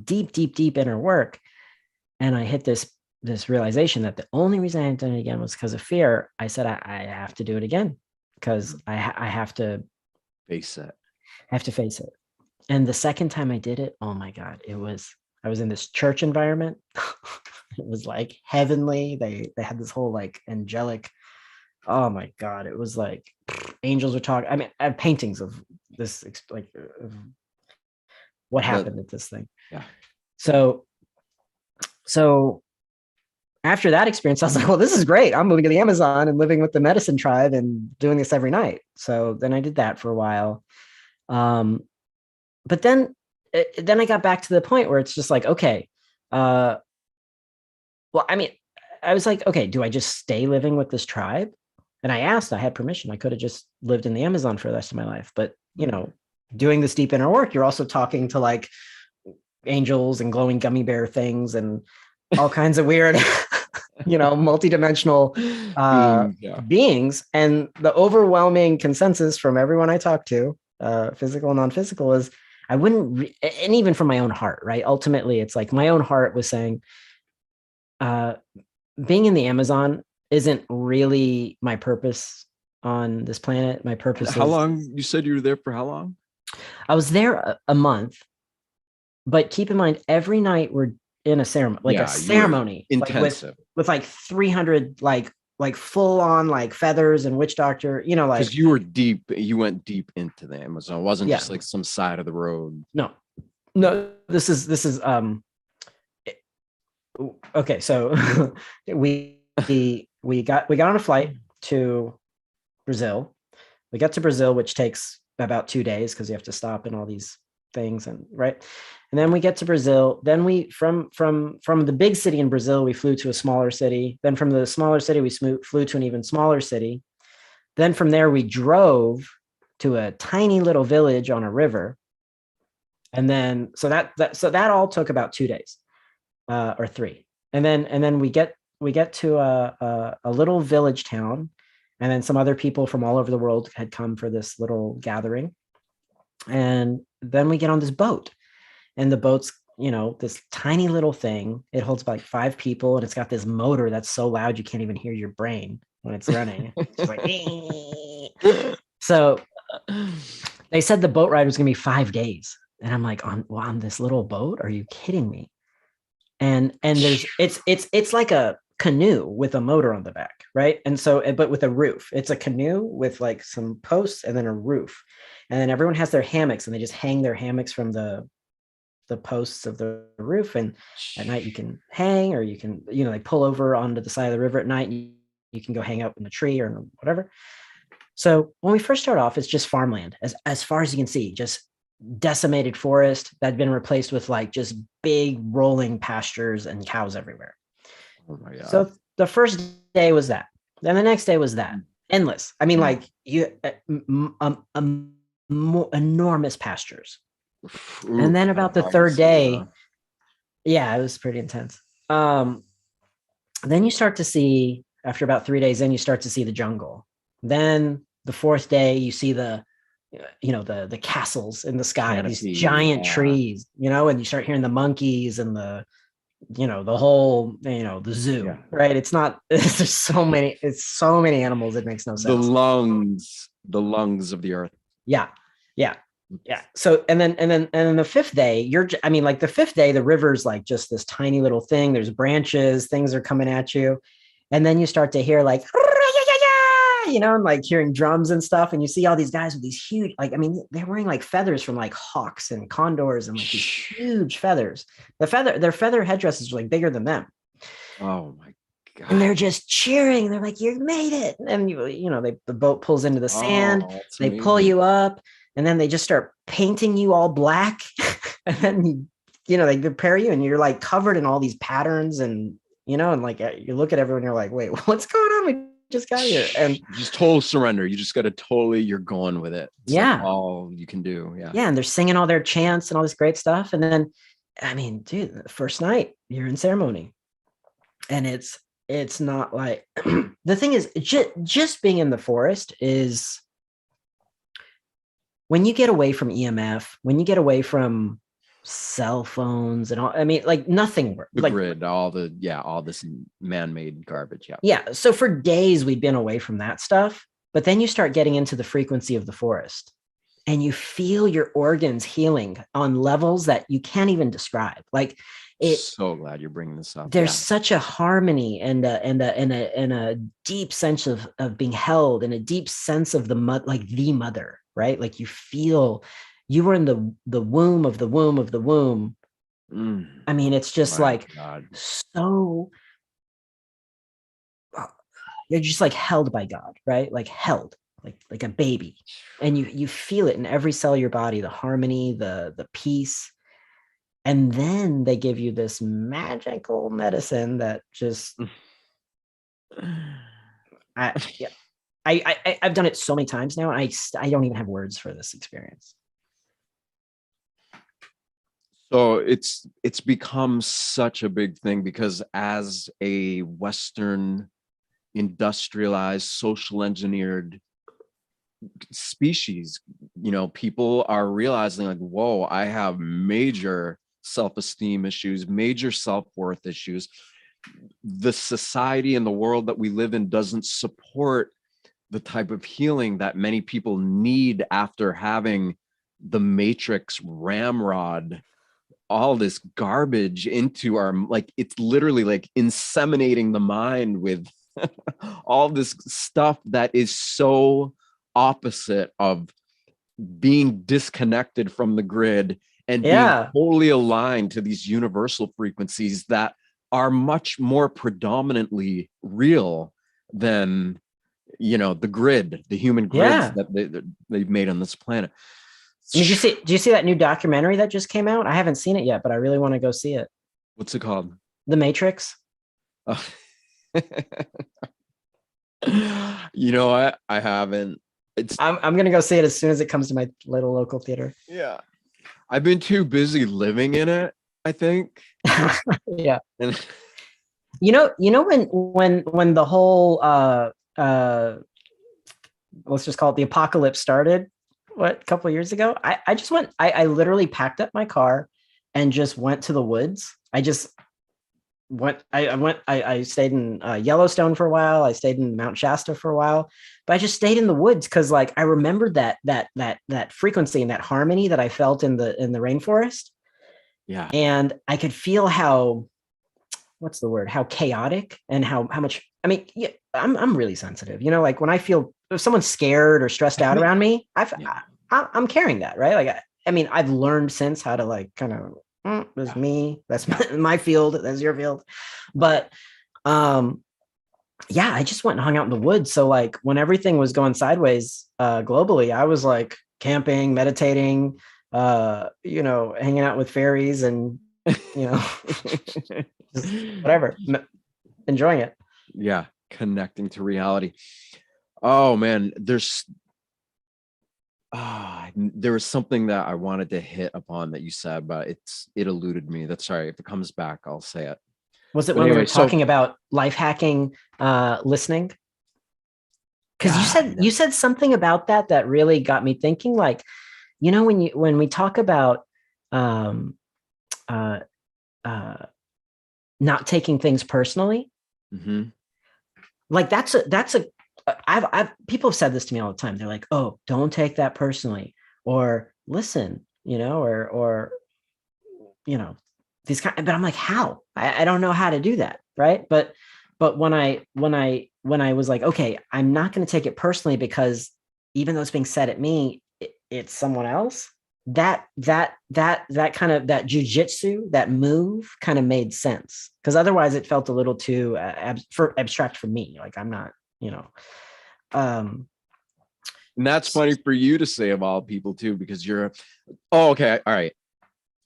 deep inner work, and I hit this realization that the only reason I hadn't done it again was because of fear. I said, I have to do it again, because I have to face it. I have to face it. And the second time I did it, oh my God, I was in this church environment. It was like heavenly. They had this whole like angelic, oh my God, it was like angels were talking. I mean, I have paintings of this, like of what happened at this thing. Yeah. So after that experience, I was like, well, this is great. I'm moving to the Amazon and living with the medicine tribe and doing this every night. So then I did that for a while. But then I got back to the point where it's just like, okay, well, I mean, I was like, okay, do I just stay living with this tribe? And I had permission. I could have just lived in the Amazon for the rest of my life. But, doing this deep inner work, you're also talking to like angels and glowing gummy bear things and all kinds of weird multidimensional Yeah. beings. And the overwhelming consensus from everyone I talk to, physical and non-physical, is I wouldn't, and even from my own heart, right? Ultimately, it's like my own heart was saying, uh, being in the Amazon isn't really my purpose on this planet. My purpose How is, long? You said you were there for how long? I was there a month, but keep in mind, every night we're in a ceremony, like a Yeah, you were ceremony, like intensive with like 300, like full on like feathers and witch doctor, like, because you were deep. You went deep into the Amazon. It wasn't yeah, just like some side of the road. no, no, this is okay. So we got on a flight to Brazil. We got to Brazil, which takes about 2 days because you have to stop in all these things, and right. And then we get to Brazil. Then we from the big city in Brazil, we flew to a smaller city. Then from the smaller city, we flew to an even smaller city. Then from there, we drove to a tiny little village on a river. And then so that all took about 2 days, or three. And then we get to a little village town, and then some other people from all over the world had come for this little gathering. And then we get on this boat, and the boat's, this tiny little thing. It holds about like 5 people, and it's got this motor that's so loud you can't even hear your brain when it's running. It's like, so they said the boat ride was going to be 5 days, and I'm like, on this little boat? Are you kidding me? And there's it's like a canoe with a motor on the back, right? And so, but with a roof. It's a canoe with like some posts and then a roof. And then everyone has their hammocks, and they just hang their hammocks from the posts of the roof. And at night you can hang, or you can, they pull over onto the side of the river at night, and you can go hang out in the tree or whatever. So when we first start off, it's just farmland as far as you can see, just decimated forest that had been replaced with like just big rolling pastures and cows everywhere. Oh my god. So the first day was that. Then the next day was that. Endless. I mean, like enormous pastures. And then about the third day, yeah, it was pretty intense. Then you start to see, after about 3 days, then you start to see the jungle. Then the fourth day, you see the castles in the sky, these giant trees, and you start hearing the monkeys and the whole, the zoo, right? It's not, there's so many animals. It makes no sense. The lungs of the earth. Yeah. So, and then the fifth day, like the fifth day, the river's like just this tiny little thing. There's branches, things are coming at you. And then you start to hear like, and like hearing drums and stuff. And you see all these guys with these huge, like, I mean, they're wearing like feathers from like hawks and condors and like these huge feathers. Their feather headdresses are like bigger than them. Oh my God. And they're just cheering. They're like, you made it. And the boat pulls into the sand. They amazing. Pull you up, and then they just start painting you all black. And then they prepare you, and you're like covered in all these patterns, and and like you look at everyone, you're like, wait, what's going on? We just got here. And just total surrender. You just got to you're going with it. It's like all you can do. Yeah. And they're singing all their chants and all this great stuff. And then, I mean, dude, the first night you're in ceremony, and it's not like the thing is just being in the forest is, when you get away from EMF, when you get away from cell phones and all, I mean, like nothing works. The like, grid, all this man-made garbage. Yeah. Yeah. So for days we'd been away from that stuff, but then you start getting into the frequency of the forest, and you feel your organs healing on levels that you can't even describe. Like so glad you're bringing this up. There's such a harmony and a deep sense of being held, and a deep sense of the mother, right? Like you feel you were in the womb of the womb of the womb. I mean, it's just like God. So you're just like held by God, right? Like held, like a baby, and you feel it in every cell of your body, the harmony, the peace. And then they give you this magical medicine that just I've done it so many times now. I don't even have words for this experience. So it's become such a big thing because as a Western industrialized, social engineered species, people are realizing like, whoa, I have major self-esteem issues, major self-worth issues. The society and the world that we live in doesn't support the type of healing that many people need after having the matrix ramrod all this garbage into our, like, it's literally like inseminating the mind with all this stuff that is so opposite of being disconnected from the grid and being Yeah. wholly aligned to these universal frequencies that are much more predominantly real than the grid, the human grids Yeah. that they've made on this planet. I mean, do you see that new documentary that just came out? I haven't seen it yet, but I really want to go see it. What's it called? The Matrix. Oh. I haven't. I'm gonna go see it as soon as it comes to my little local theater. Yeah, I've been too busy living in it, I think. Yeah. And When the whole let's just call it the apocalypse started, what, a couple of years ago, I just went, I literally packed up my car and just went to the woods. I stayed in Yellowstone for a while. I stayed in Mount Shasta for a while, but I just stayed in the woods because like I remembered that frequency and that harmony that I felt in the rainforest. yeah, And I could feel how, what's the word, how chaotic and how much, I mean, yeah, I'm really sensitive, like when I feel, if someone's scared or stressed out around me, yeah, I'm carrying that, right? Like, I mean, I've learned since how to like kind of, that's me, that's my field, that's your field. But yeah, I just went and hung out in the woods. So like when everything was going sideways globally, I was like camping, meditating, hanging out with fairies and just whatever, enjoying it. yeah, connecting to reality. Oh man, there was something that I wanted to hit upon that you said, but it eluded me. That's sorry. If it comes back, I'll say it. Was it But when we were anyway, talking so about life hacking listening? Because you God, said you said something about that really got me thinking. Like, when we talk about um, uh, uh, not taking things personally, mhm. like that's a I've people have said this to me all the time. They're like, "Oh, don't take that personally," or "Listen," or these kind. But I'm like, how? I don't know how to do that, right? But when I was like, okay, I'm not going to take it personally because even though it's being said at me, it's someone else. That kind of that jujitsu, that move kind of made sense because otherwise it felt a little too abstract for me. Like I'm not, you know, um, And that's funny for you to say of all people too, because oh, okay. All right.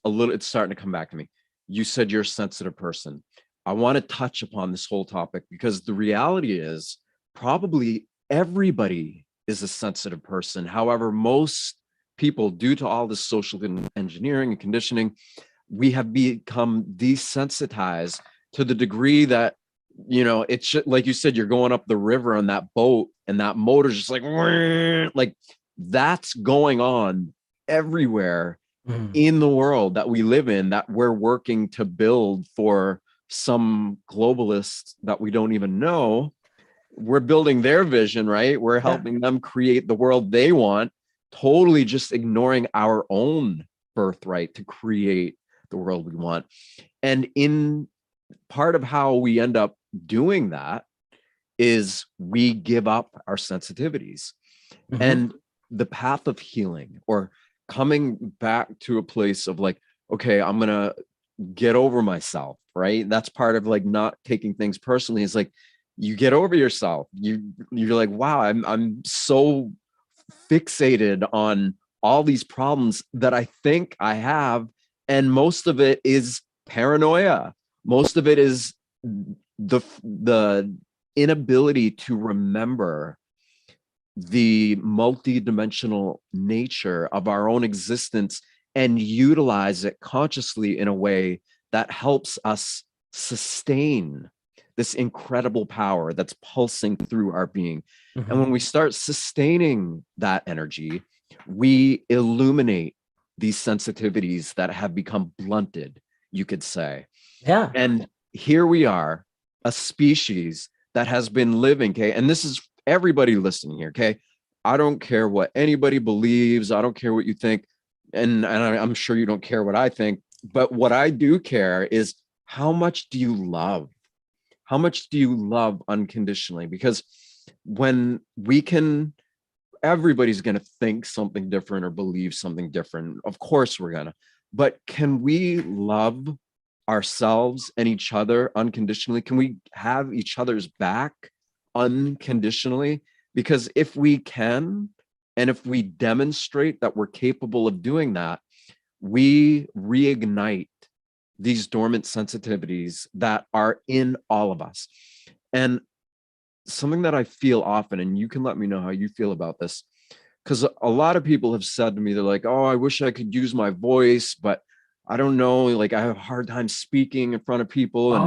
It's starting to come back to me. You said you're a sensitive person. I want to touch upon this whole topic because the reality is probably everybody is a sensitive person. However, most people, due to all this social engineering and conditioning, we have become desensitized to the degree that it's like you said, you're going up the river on that boat and that motor's just like that's going on everywhere in the world that we live in, that we're working to build for some globalists that we don't even know. We're building their vision, right? We're yeah. helping them create the world they want, totally just ignoring our own birthright to create the world we want. And in part of how we end up doing that is we give up our sensitivities. Mm-hmm. And the path of healing or coming back to a place of like, okay, I'm going to get over myself, right? That's part of like not taking things personally. Is like you get over yourself. You're like, wow, I'm so fixated on all these problems that I think I have. And most of it is paranoia. Most of it is the inability to remember the multi-dimensional nature of our own existence and utilize it consciously in a way that helps us sustain this incredible power that's pulsing through our being. Mhm. And when we start sustaining that energy, we illuminate these sensitivities that have become blunted, you could say. Yeah. And here we are, a species that has been living, okay? And this is everybody listening here, okay? I don't care what anybody believes. I don't care what you think. And I'm sure you don't care what I think. But what I do care is, how much do you love? How much do you love unconditionally? Because when we can, everybody's going to think something different or believe something different. Of course we're going to. But can we love ourselves and each other unconditionally? Can we have each other's back unconditionally? Because if we can, and if we demonstrate that we're capable of doing that, we reignite these dormant sensitivities that are in all of us. And something that I feel often, and you can let me know how you feel about this, because a lot of people have said to me, they're like, oh, I wish I could use my voice, but I don't know, like I have a hard time speaking in front of people. And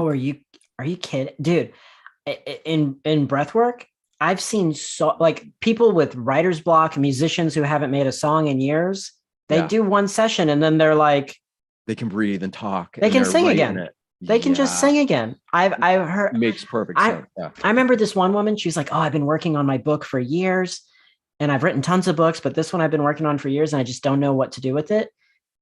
are you kidding, dude? In breath work, I've seen like people with writer's block, musicians who haven't made a song in years. They do one session and then they're like, they can breathe and talk. They can sing again. They can just sing again. I've heard. Makes perfect sense. I remember this one woman. She's like, "Oh, I've been working on my book for years, and I've written tons of books, but this one I've been working on for years, and I just don't know what to do with it."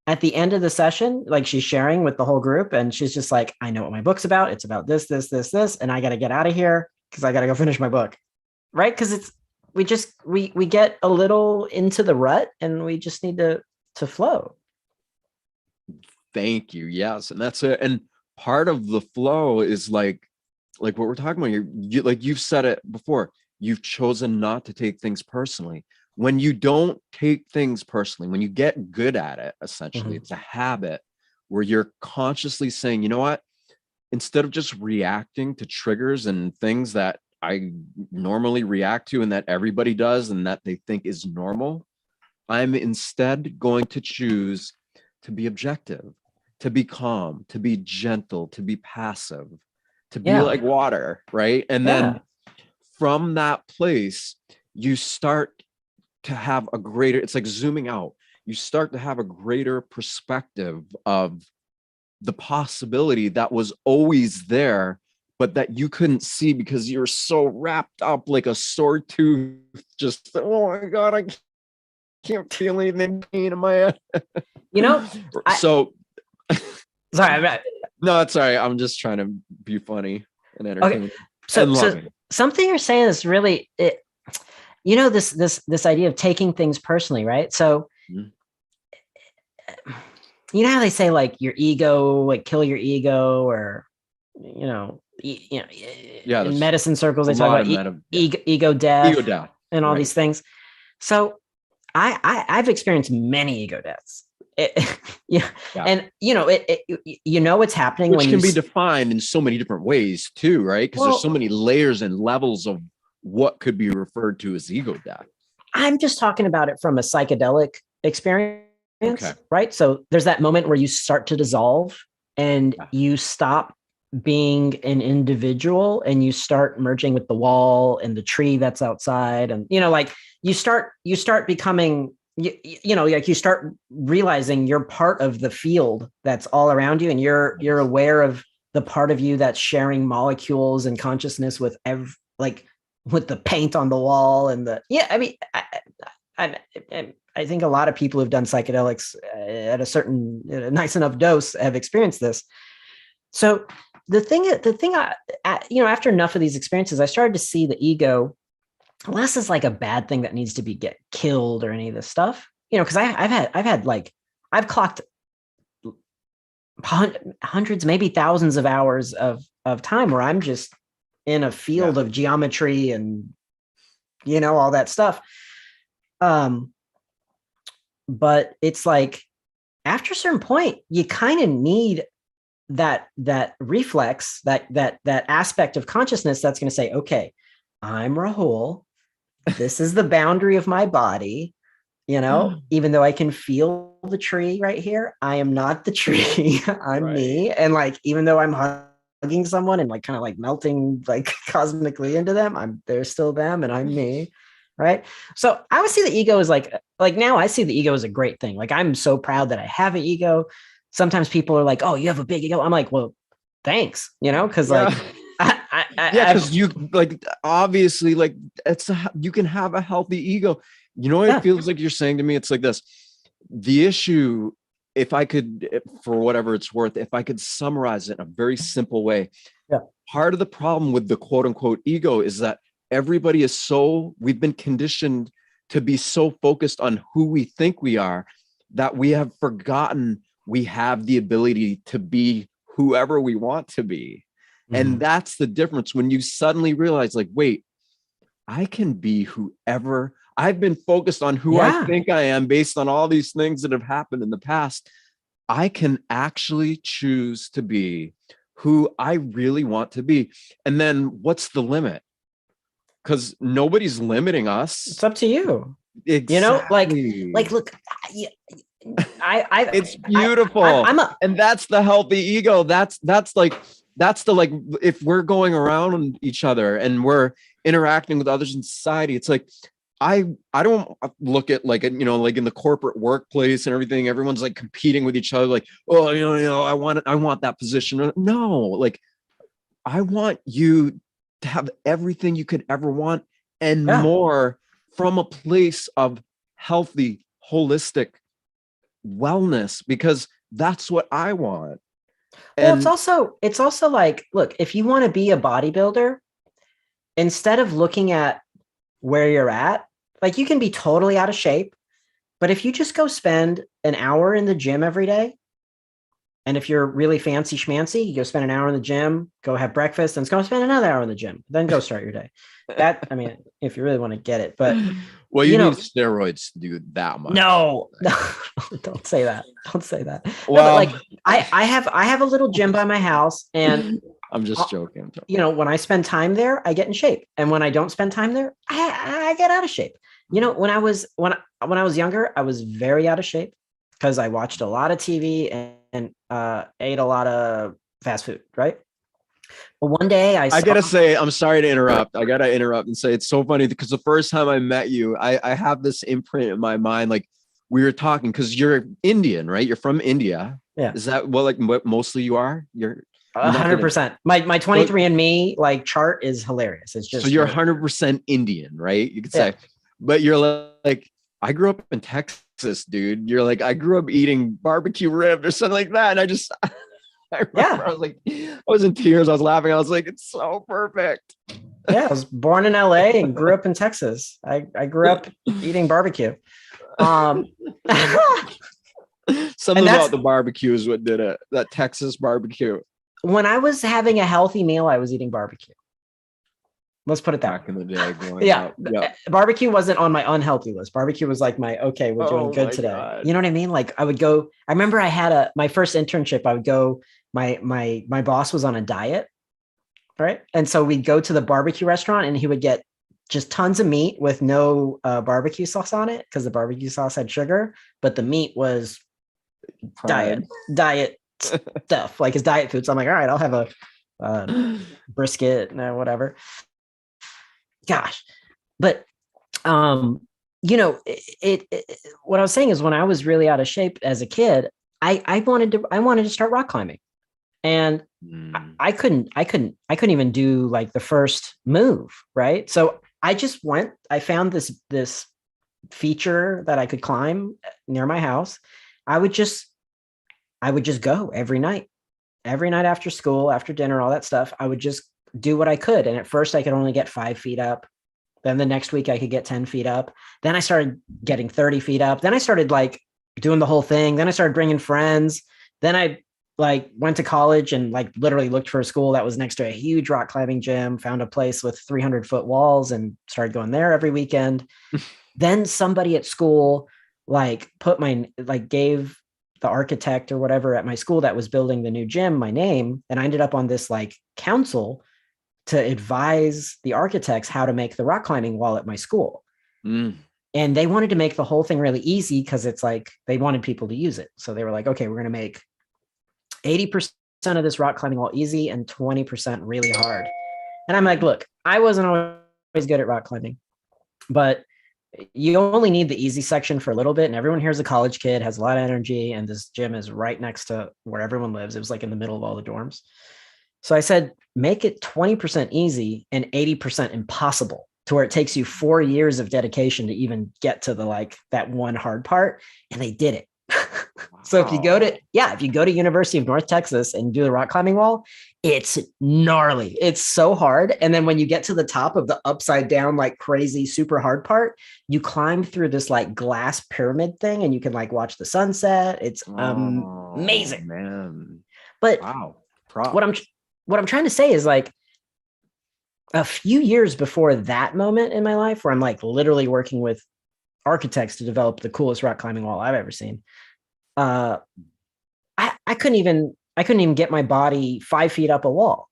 At the end of the session, like she's sharing with the whole group, and she's just like, "I know what my book's about. It's about this, this, this, this, and I got to get out of here because I got to go finish my book." Right? Because we get a little into the rut, and we just need to flow. Thank you. Yes, and that's it. And part of the flow is like what we're talking about here. Like you've said it before, you've chosen not to take things personally. When you don't take things personally, when you get good at it, essentially, it's a habit where you're consciously saying, you know what, instead of just reacting to triggers and things that I normally react to and that everybody does and that they think is normal, I'm instead going to choose to be objective, to be calm, to be gentle, to be passive, to be like water, right? And then from that place, you start to have a greater, it's like zooming out. You start to have a greater perspective of the possibility that was always there, but that you couldn't see because you're so wrapped up like a sore tooth. Just, oh my God, I can't feel anything in my head. So sorry, no, it's sorry. I'm just trying to be funny and entertaining. Okay. So something you're saying is really this idea of taking things personally, right? So you know how they say like your ego, like kill your ego, or in medicine circles they talk about ego death, and all these things. So I've experienced many ego deaths. And it's happening, which can be defined in so many different ways too, right? Because there's so many layers and levels of what could be referred to as ego death. I'm just talking about it from a psychedelic experience, right? So there's that moment where you start to dissolve and you stop being an individual and you start merging with the wall and the tree that's outside, and like you start becoming like you start realizing you're part of the field that's all around you, and you're aware of the part of you that's sharing molecules and consciousness with with the paint on the wall and I think a lot of people who've done psychedelics at a certain nice enough dose have experienced this. So the thing after enough of these experiences, I started to see the ego less as like a bad thing that needs to get killed or any of this stuff, because I've clocked hundreds, maybe thousands of hours of time where I'm just in a field of geometry and all that stuff. But it's like after a certain point, you kind of need that reflex, that aspect of consciousness that's going to say, okay, I'm Rahul. This is the boundary of my body. you know, even though I can feel the tree right here, I am not the tree. I'm me. And like, even though I'm hugging someone and like kind of like melting like cosmically into them, they're still them and I'm me. Right. So I would see the ego as like now I see the ego as a great thing. Like I'm so proud that I have an ego. Sometimes people are like, oh, you have a big ego. I'm like, well, thanks, you know, because like Yeah. Yeah, because you like obviously like you can have a healthy ego. You know what it feels like you're saying to me? It's like this. The issue, if I could, for whatever it's worth, if I could summarize it in a very simple way, part of the problem with the quote unquote ego is that everybody is we've been conditioned to be so focused on who we think we are that we have forgotten we have the ability to be whoever we want to be. And that's the difference when you suddenly realize, like, wait, I can be whoever. I've been focused on who I think I am based on all these things that have happened in the past. I can actually choose to be who I really want to be. And then what's the limit? Because nobody's limiting us. It's up to you. Exactly. You know, like, look, it's beautiful. And that's the healthy ego. That's the like, if we're going around each other and we're interacting with others in society, it's like, I don't look at like, you know, like in the corporate workplace and everything, everyone's like competing with each other. Like, oh, you know, I want that position. No, like, I want you to have everything you could ever want and more from a place of healthy, holistic wellness, because that's what I want. Well, it's also like, look, if you want to be a bodybuilder, instead of looking at where you're at, like you can be totally out of shape, but if you just go spend an hour in the gym every day, and if you're really fancy schmancy, you go spend an hour in the gym, go have breakfast, and go spend another hour in the gym, then go start your day. That, I mean, if you really want to get it, but well, you need steroids to do that much. No, don't say that. Don't say that. Well, no, but like I have a little gym by my house, and I'm just joking. You know, when I spend time there, I get in shape, and when I don't spend time there, I get out of shape. You know, when I was younger, I was very out of shape because I watched a lot of TV and ate a lot of fast food, right? But one day I gotta say, I'm sorry to interrupt. I gotta interrupt and say it's so funny because the first time I met you, I have this imprint in my mind. Like we were talking because you're Indian, right? You're from India. Yeah. Is that what mostly you are? You're 100%. My 23andMe like chart is hilarious. It's just so you're 100% Indian, right? You could say, but you're like, I grew up in Texas, dude. You're like, I grew up eating barbecue ribs or something like that, and I remember I was like, I was in tears. I was laughing. I was like, it's so perfect. Yeah, I was born in LA and grew up in Texas. I grew up eating barbecue. Something about the barbecue is what did it. That Texas barbecue. When I was having a healthy meal, I was eating barbecue. Let's put it that way. Back in the day. Barbecue wasn't on my unhealthy list. Barbecue was like my, okay, we're doing good today. God. You know what I mean? Like I would go, I remember I had my first internship, I would go, my boss was on a diet, right? And so we'd go to the barbecue restaurant and he would get just tons of meat with no barbecue sauce on it because the barbecue sauce had sugar, but the meat was diet stuff, like his diet food. So I'm like, all right, I'll have a brisket, whatever. Gosh, but you know, what I was saying is when I was really out of shape as a kid, I wanted to start rock climbing, and I couldn't even do like the first move, right? So I found this feature that I could climb near my house. I would just go every night after school, after dinner, all that stuff. I would just do what I could. And at first I could only get 5 feet up. Then the next week I could get 10 feet up. Then I started getting 30 feet up. Then I started like doing the whole thing. Then I started bringing friends. Then I like went to college and like literally looked for a school that was next to a huge rock climbing gym, found a place with 300-foot walls and started going there every weekend. Then somebody at school like gave the architect or whatever at my school that was building the new gym my name, and I ended up on this like council to advise the architects how to make the rock climbing wall at my school. And they wanted to make the whole thing really easy because it's like they wanted people to use it. So they were like, okay, we're going to make 80% of this rock climbing wall easy and 20% really hard. And I'm like, look, I wasn't always good at rock climbing, but you only need the easy section for a little bit. And everyone here's a college kid, has a lot of energy. And this gym is right next to where everyone lives. It was like in the middle of all the dorms. So I said, make it 20% easy and 80% impossible, to where it takes you 4 years of dedication to even get to the like that one hard part. And they did it. So if you go to University of North Texas and do the rock climbing wall, it's gnarly. It's so hard. And then when you get to the top of the upside down, like crazy, super hard part, you climb through this like glass pyramid thing and you can like watch the sunset. It's amazing, man. But wow. what I'm trying to say is like a few years before that moment in my life where I'm like literally working with architects to develop the coolest rock climbing wall I've ever seen. I couldn't even get my body 5 feet up a wall,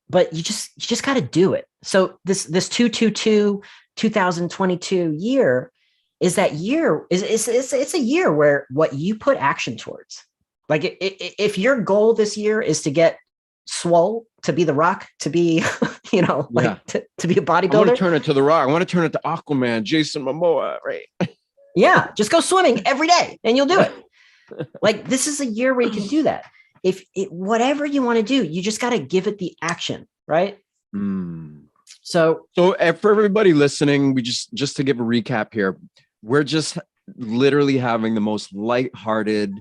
but you just got to do it. So this 2022 year is that year it's a year where what you put action towards, like if your goal this year is to get swole, to be the Rock, to be, to be a bodybuilder. I want to turn it to the Rock. I want to turn it to Aquaman, Jason Momoa, right? Yeah, just go swimming every day and you'll do it. Like this is a year where you can do that. Whatever you want to do, you just got to give it the action, right? So for everybody listening, we just to give a recap here, we're just literally having the most lighthearted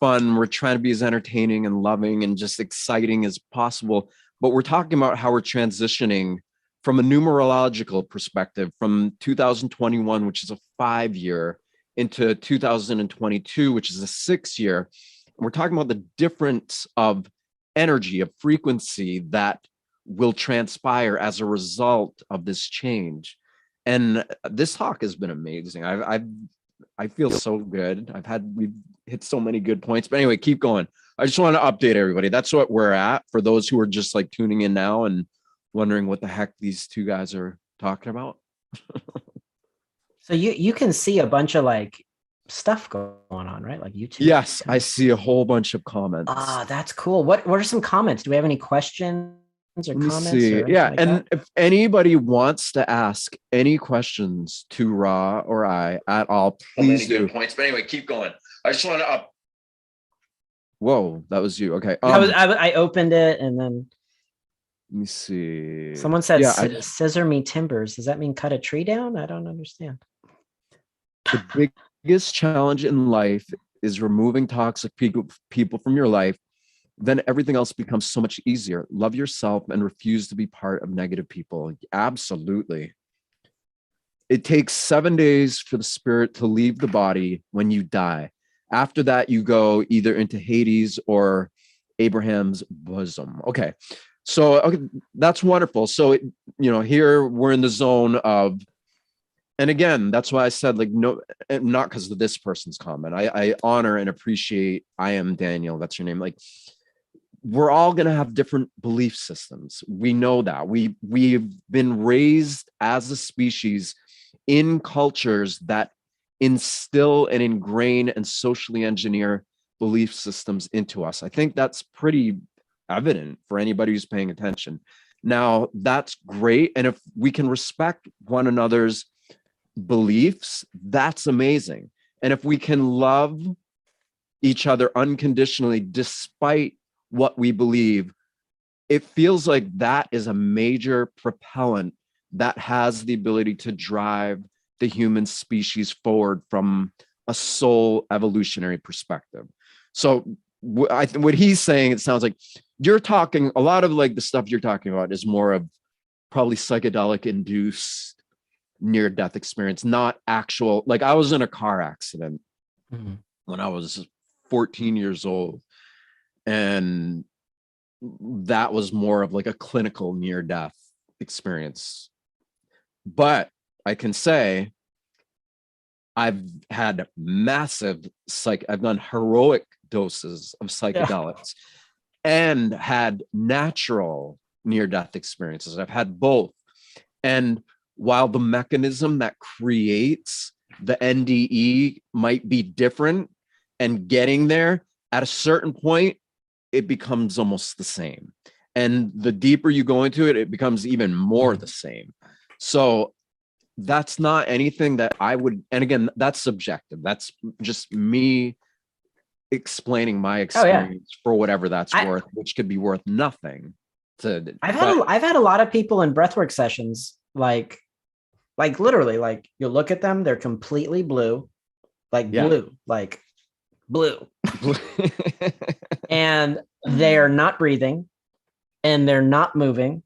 fun. We're trying to be as entertaining and loving and just exciting as possible. But we're talking about how we're transitioning from a numerological perspective from 2021, which is a 5-year, into 2022, which is a 6-year. And we're talking about the difference of energy, of frequency that will transpire as a result of this change. And this talk has been amazing. I feel so good. We've hit so many good points. But anyway, keep going. I just want to update everybody. That's what we're at for those who are just like tuning in now and wondering what the heck these two guys are talking about. So you can see a bunch of like stuff going on, right? Like YouTube. Yes, I see a whole bunch of comments. That's cool. What are some comments? Do we have any questions or comments? See. If anybody wants to ask any questions to Ra or I at all, please do. Good points. But anyway, keep going. I just want to Whoa, that was you. Okay. I opened it and then let me see. Someone said scissor me timbers. Does that mean cut a tree down? I don't understand. The biggest challenge in life is removing toxic people from your life. Then everything else becomes so much easier. Love yourself and refuse to be part of negative people. Absolutely. It takes 7 days for the spirit to leave the body when you die. After that, you go either into Hades or Abraham's bosom. Okay. So that's wonderful. So, here we're in the zone of, and again, that's why I said, like, no, not because of this person's comment. I honor and appreciate, I am Daniel, that's your name. Like, we're all going to have different belief systems. We know that. We've been raised as a species in cultures that instill and ingrain and socially engineer belief systems into us. I think that's pretty evident for anybody who's paying attention. Now, that's great. And if we can respect one another's beliefs, that's amazing. And if we can love each other unconditionally, despite what we believe, it feels like that is a major propellant that has the ability to drive the human species forward from a soul evolutionary perspective. So I think what he's saying, it sounds like you're talking, a lot of like the stuff you're talking about is more of probably psychedelic induced near-death experience, not actual, like I was in a car accident when I was 14 years old. And that was more of like a clinical near-death experience. But I can say I've had massive I've done heroic doses of psychedelics and had natural near-death experiences. I've had both. And while the mechanism that creates the NDE might be different, and getting there at a certain point, it becomes almost the same. And the deeper you go into it, it becomes even more the same. So that's not anything that I would, and again, that's subjective. That's just me explaining my experience for whatever that's worth, which could be worth nothing. I've had a lot of people in breathwork sessions, like literally, like you look at them, they're completely blue, like blue, and they are not breathing, and they're not moving,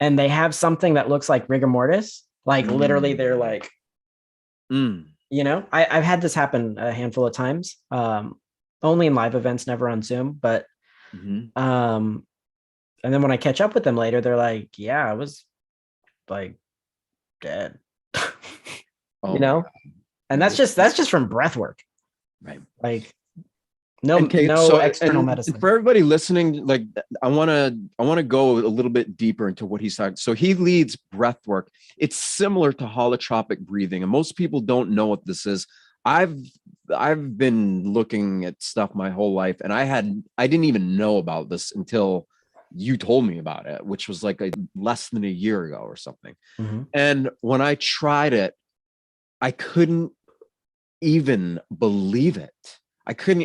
and they have something that looks like rigor mortis. Like literally, they're like, you know, I've had this happen a handful of times. Only in live events, never on Zoom, but and then when I catch up with them later, they're like, yeah, I was like dead. You know? And that's just from breath work. Right. Like no external medicine. For everybody listening, like I want to go a little bit deeper into what he's talking. So he leads breath work. It's similar to holotropic breathing, and most people don't know what this is. I've been looking at stuff my whole life, and I didn't even know about this until you told me about it, which was like less than a year ago or something. And when I tried it, I couldn't even believe it. I'm not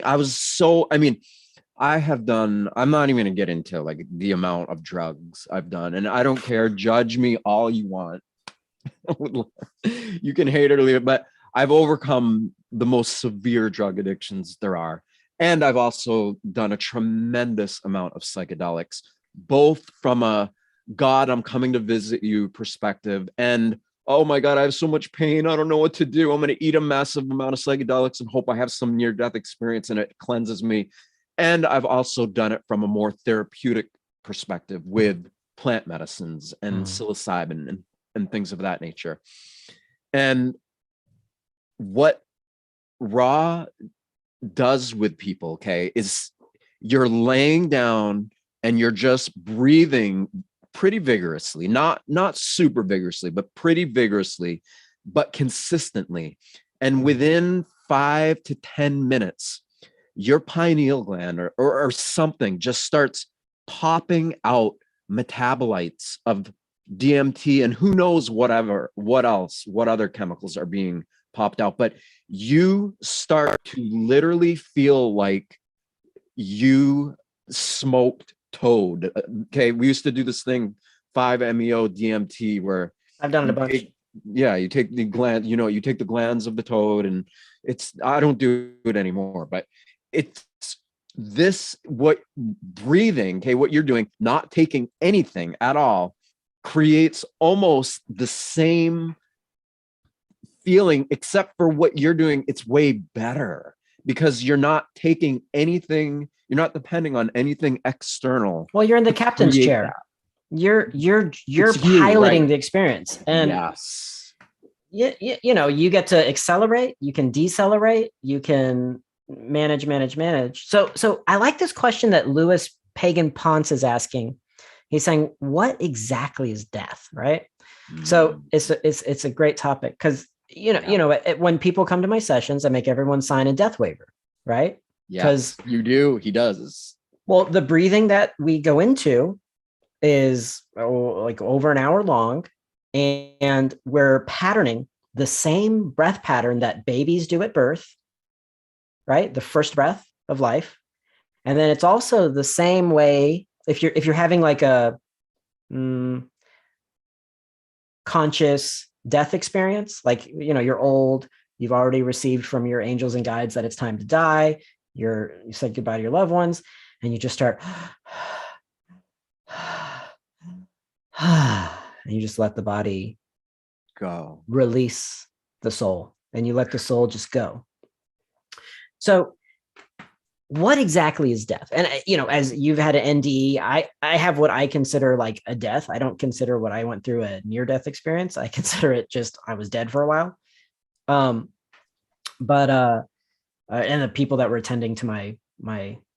even gonna get into like the amount of drugs I've done, and I don't care. Judge me all you want. You can hate it or leave it, but I've overcome the most severe drug addictions there are. And I've also done a tremendous amount of psychedelics, both from a God, I'm coming to visit you perspective, and oh my God, I have so much pain, I don't know what to do. I'm going to eat a massive amount of psychedelics and hope I have some near-death experience and it cleanses me. And I've also done it from a more therapeutic perspective with plant medicines and psilocybin and things of that nature. And what Ra does with people, okay, is you're laying down and you're just breathing pretty vigorously, not super vigorously, but pretty vigorously, but consistently. And within 5 to 10 minutes, your pineal gland or something just starts popping out metabolites of DMT and who knows what other chemicals are being popped out. But you start to literally feel like you smoked toad. Okay, we used to do this thing 5-MeO DMT where I've done it a bunch. You take the gland, you take the glands of the toad, and I don't do it anymore, but it's this, what breathing, okay, what you're doing, not taking anything at all, creates almost the same feeling, except for what you're doing, it's way better because you're not taking anything, you're not depending on anything external. Well, you're in the captain's chair. That. You're piloting the experience, and yes, you know, you get to accelerate, you can decelerate, you can manage. So I like this question that Louis Pagan Ponce is asking. He's saying, what exactly is death, right? So it's a great topic because when people come to my sessions, I make everyone sign a death waiver, right? Yeah, because you do. He does. Well, the breathing that we go into is like over an hour long, and we're patterning the same breath pattern that babies do at birth, right? The first breath of life. And then it's also the same way if you're having like a conscious death experience, like, you're old, you've already received from your angels and guides that it's time to die, you said goodbye to your loved ones, and you just start and you just let the body go, release the soul, and you let the soul just go. So what exactly is death? And as you've had an NDE, I have what I consider like a death. I don't consider what I went through a near-death experience. I consider it just I was dead for a while. And the people that were attending to my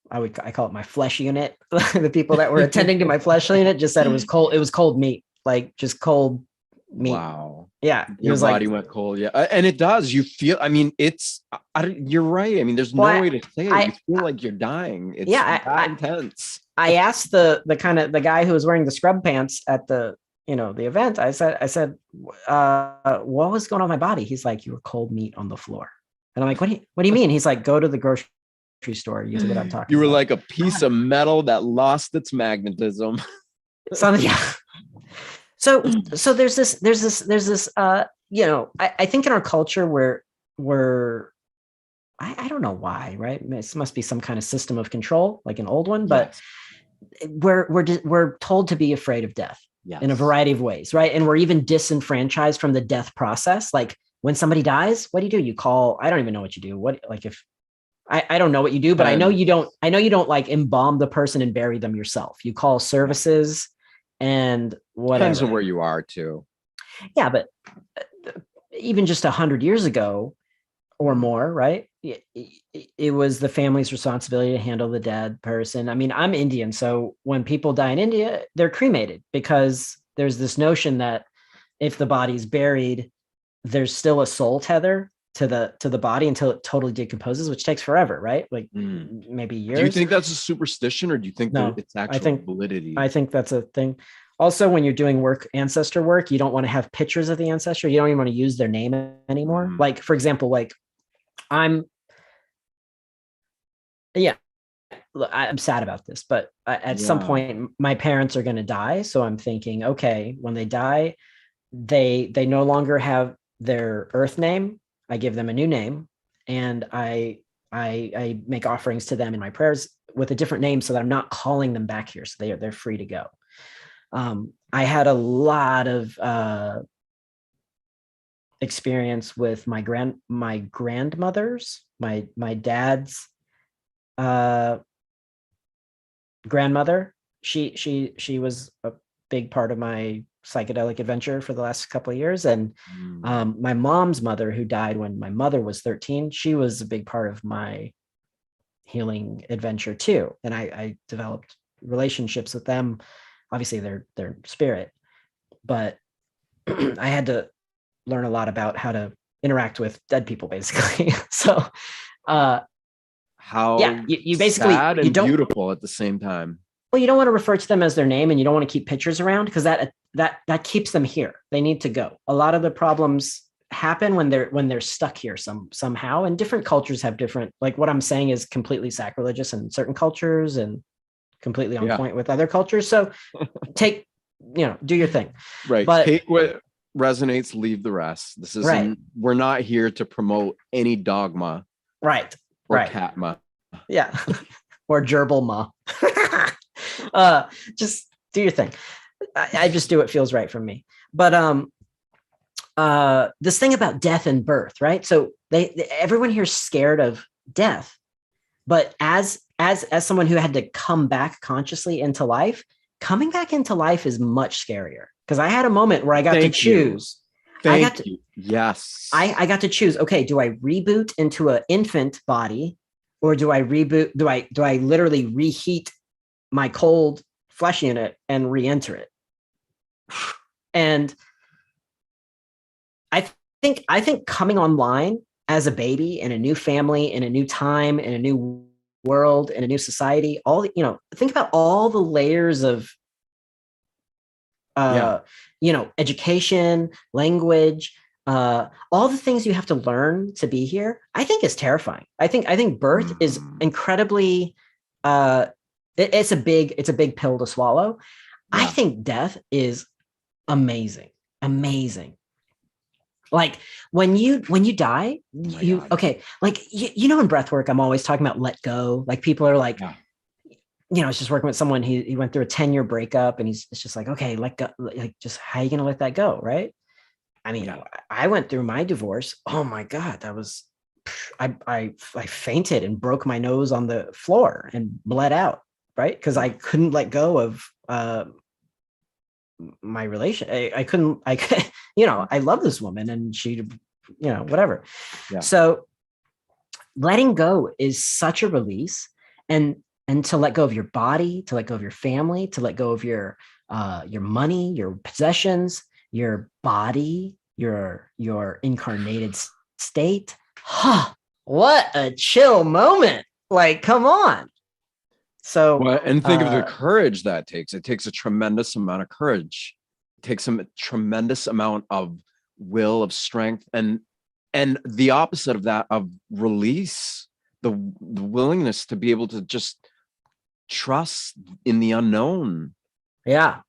I call it my flesh unit. The people that were attending to my flesh unit just said it was cold. It was cold meat, like just cold meat. Wow. Yeah, he Your was like, body went cold. Yeah. And it does. You feel, I mean, you're right. I mean, there's well, no way to say it. You I feel like you're dying. It's yeah, that intense. I asked the kind of the guy who was wearing the scrub pants at the the event. I said, what was going on with my body? He's like, you were cold meat on the floor. And I'm like, what do you mean? He's like, go to the grocery store. You see what I'm talking You were about? like a piece of metal that lost its magnetism. So yeah. So there's this I think in our culture where I don't know why, right? This must be some kind of system of control, like an old one, but Yes. we're told to be afraid of death in a Yes. variety of ways, right? And we're even disenfranchised from the death process. Like when somebody dies, what do? You call, I don't even know what you do. What, like if I don't know what you do, but I know you don't like embalm the person and bury them yourself. You call services and Depends on whatever. where you are too. Yeah, but even just 100 years ago or more, right? It was the family's responsibility to handle the dead person. I mean, I'm Indian, so when people die in India, they're cremated because there's this notion that if the body's buried, there's still a soul tether to the body until it totally decomposes, which takes forever, right? Like maybe Do you years. think that's a superstition, or do you think that No, it's I actual think validity? I think that's a thing. Also, when you're doing ancestor work, you don't want to have pictures of the ancestor. You don't even want to use their name anymore. Mhm. Like, for example, like I'm, yeah, I'm sad about this, but at some Yeah. point, my parents are going to die. So I'm thinking, okay, when they die, they no longer have their earth name. I give them a new name, and I make offerings to them in my prayers with a different name, so that I'm not calling them back here. So they're free to go. I had a lot of experience with my grandmothers, my dad's uh, grandmother. She was a big part of my psychedelic adventure for the last couple of years, and my mom's mother, who died when my mother was 13, she was a big part of my healing adventure too. And I developed relationships with them. Obviously, they're spirit, but I had to learn a lot about how to interact with dead people, basically. So, yeah, How you basically sad you and don't beautiful at the same time. well, you don't want to refer to them as their name, and you don't want to keep pictures around because that keeps them here. They need to go. A lot of the problems happen when they're stuck here somehow, and different cultures have different, like what I'm saying is completely sacrilegious in certain cultures and completely on Yeah. point with other cultures. So take, do your thing. Right. But Take what resonates, leave the rest. This right, isn't, we're not here to promote any dogma right, or right. catma. Yeah. Or gerbil ma. Just do your thing. I just do what feels right for me. But this thing about death and birth, right? So everyone here is scared of death, but as someone who had to come back consciously into life, coming back into life is much scarier, because I had a moment where I got to choose. Thank you. Yes. I got to choose. Okay, do I reboot into an infant body, or do I reboot? Do I literally reheat my cold flesh unit and re-enter it? And I think coming online as a baby in a new family, in a new time, in a new world, in a new society, think about all the layers of education, language, all the things you have to learn to be here, I think is terrifying. I think birth is incredibly it's a big pill to swallow. Yeah. I think death is amazing. Like when you die, like in breath work, I'm always talking about let go. Like people are like, I was just working with someone, he went through a 10-year breakup, and it's just like, okay, let go. Like, just how are you going to let that go? Right. I mean, I went through my divorce. Oh my God. That was, I fainted and broke my nose on the floor and bled out. Right. Cause I couldn't let go of, my relation. I couldn't, I love this woman, and she, whatever. Yeah. So letting go is such a release, and to let go of your body, to let go of your family, to let go of your money, your possessions, your body, your incarnated state. Huh, what a chill moment. Like, come on. So Well, and think of the courage that takes. It takes a tremendous amount of courage. It takes a tremendous amount of will, of strength, and the opposite of that, of release, the willingness to be able to just trust in the unknown. yeah.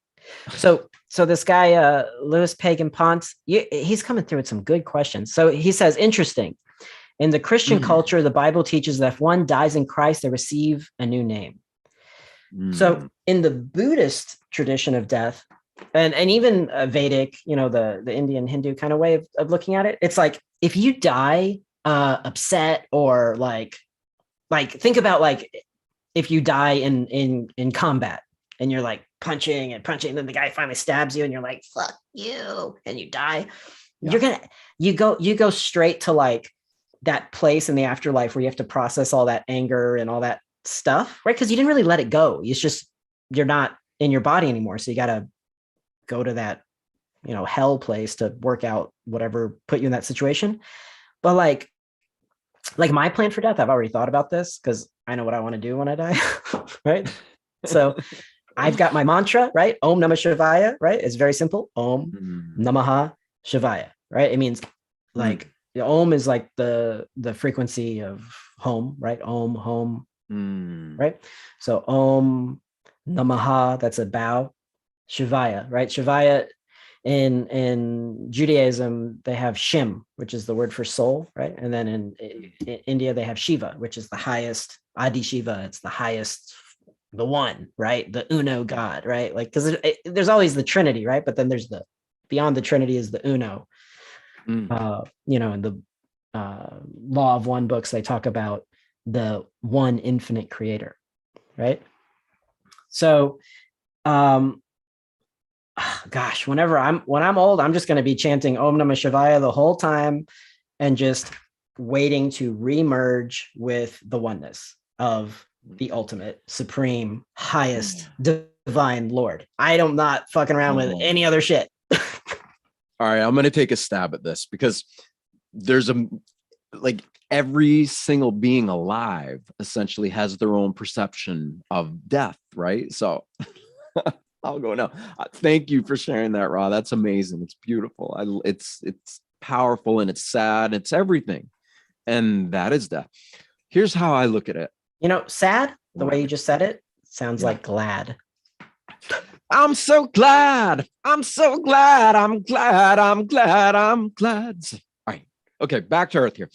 So this guy, Louis Pagan Ponce, he's coming through with some good questions. So he says, interesting. In the Christian culture, the Bible teaches that if one dies in Christ, they receive a new name. So in the Buddhist tradition of death, and even Vedic, the Indian Hindu kind of way of looking at it, it's like if you die upset, or like think about like if you die in combat and you're like punching and punching, and then the guy finally stabs you and you're like, fuck you, and you die. Yeah. you go straight to like that place in the afterlife where you have to process all that anger and all that stuff, right? Because you didn't really let it go. It's just you're not in your body anymore, so you got to go to that hell place to work out whatever put you in that situation. But like my plan for death, I've already thought about this because I know what I want to do when I die. Right. So I've got my mantra, right? Om Namah Shivaya, right? It's very simple. Om Namaha Shivaya, right? It means like the Om is like the frequency of home, right? Om, home, right? So Om Namaha, that's a bow. Shivaya, right? Shivaya in Judaism, they have Shim, which is the word for soul, right? And then in India, they have Shiva, which is the highest, Adi Shiva. It's the highest, the one, right? The Uno God, right? Like, because there's always the Trinity, right? But then there's beyond the Trinity is the Uno. In the Law of One books, they talk about the one infinite creator, right? So, gosh, when I'm old, I'm just going to be chanting Om Namah Shivaya the whole time and just waiting to remerge with the oneness of the ultimate, supreme, highest, divine Lord. I'm not fucking around with any other shit. All right, I'm going to take a stab at this because there's every single being alive essentially has their own perception of death, right? So I'll go now. Thank you for sharing that, Ra. That's amazing. It's beautiful. It's powerful, and it's sad. It's everything. And that is death. Here's how I look at it. Sad, the way you just said it, sounds like glad. I'm so glad. I'm so glad. I'm glad. I'm glad. I'm glad. All right. Okay, back to earth here.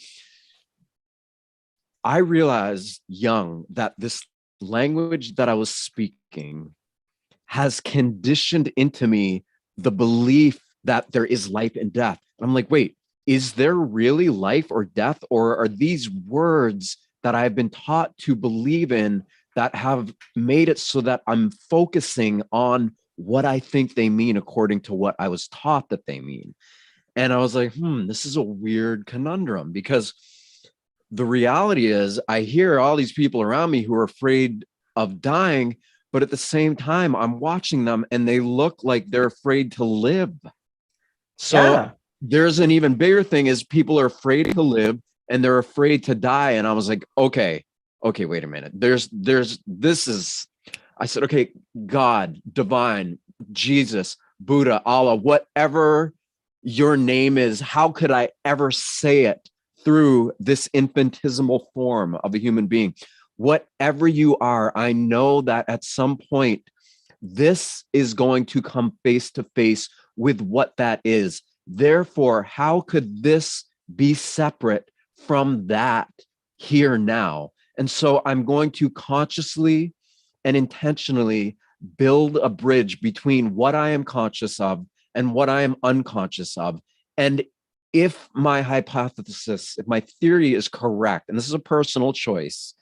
I realized young that this language that I was speaking has conditioned into me the belief that there is life and death. And I'm like, wait, is there really life or death? Or are these words that I've been taught to believe in that have made it so that I'm focusing on what I think they mean according to what I was taught that they mean? And I was like, this is a weird conundrum, because the reality is I hear all these people around me who are afraid of dying, but at the same time, I'm watching them and they look like they're afraid to live. So there's an even bigger thing, is people are afraid to live and they're afraid to die. And I was like, okay, wait a minute. I said, okay, God, divine, Jesus, Buddha, Allah, whatever your name is, how could I ever say it through this infinitesimal form of a human being? Whatever you are, I know that at some point, this is going to come face to face with what that is. Therefore, how could this be separate from that here now? And so I'm going to consciously and intentionally build a bridge between what I am conscious of and what I am unconscious of. And if my hypothesis, if my theory is correct, and this is a personal choice,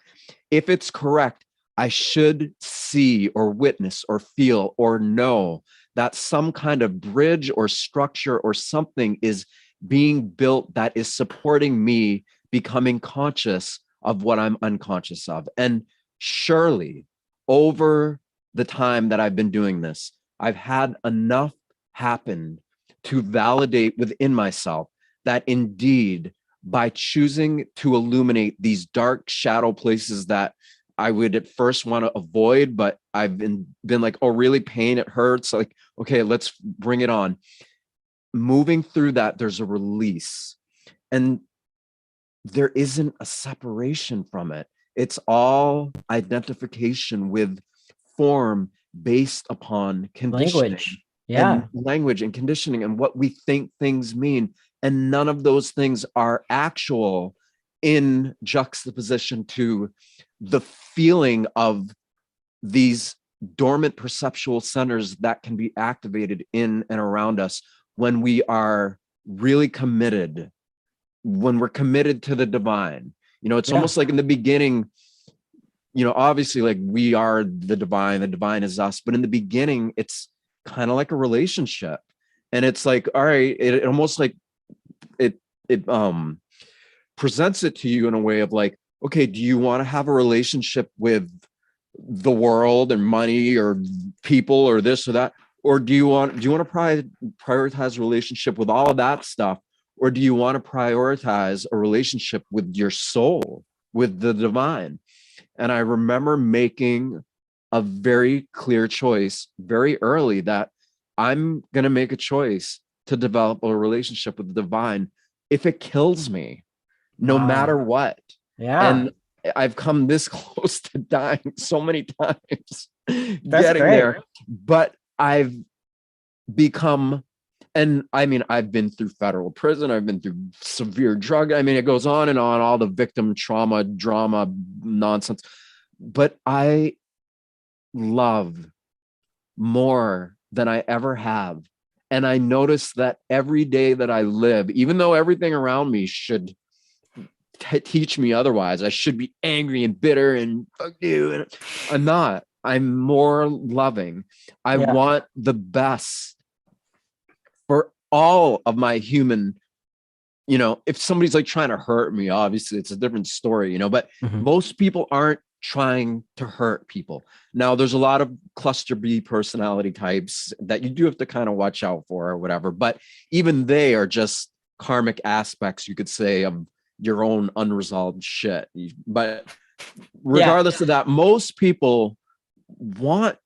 if it's correct, I should see or witness or feel or know that some kind of bridge or structure or something is being built that is supporting me becoming conscious of what I'm unconscious of. And surely over the time that I've been doing this, I've had enough happen to validate within myself that indeed, by choosing to illuminate these dark shadow places that I would at first want to avoid, but I've been like, oh, really? Pain, it hurts. Like, okay, let's bring it on. Moving through that, there's a release. And there isn't a separation from it. It's all identification with form based upon conditioning Language. Yeah. and language and conditioning and what we think things mean. And none of those things are actual in juxtaposition to the feeling of these dormant perceptual centers that can be activated in and around us when we are really committed, when we're committed to the divine. It's almost like in the beginning, obviously, like, we are the divine is us, but in the beginning it's kind of like a relationship. And it's like, all right, it almost like it presents it to you in a way of like, okay, do you want to have a relationship with the world and money or people or this or that, or do you want to prioritize a relationship with all of that stuff, or do you want to prioritize a relationship with your soul, with the divine? And I remember making a very clear choice very early that I'm going to make a choice to develop a relationship with the divine if it kills me, no matter what. Yeah. And I've come this close to dying so many times getting great. there, but I've become, and I mean, I've been through federal prison, I've been through severe drug, I mean, it goes on and on, all the victim trauma, drama, nonsense. But I love more than I ever have. And I notice that every day that I live, even though everything around me should teach me otherwise, I should be angry and bitter and fuck you, and I'm not. I'm more loving. I want the best for all of my human, if somebody's like trying to hurt me, obviously it's a different story, but most people aren't trying to hurt people. Now, there's a lot of cluster B personality types that you do have to kind of watch out for or whatever, but even they are just karmic aspects, you could say, of your own unresolved shit. But regardless of that, most people want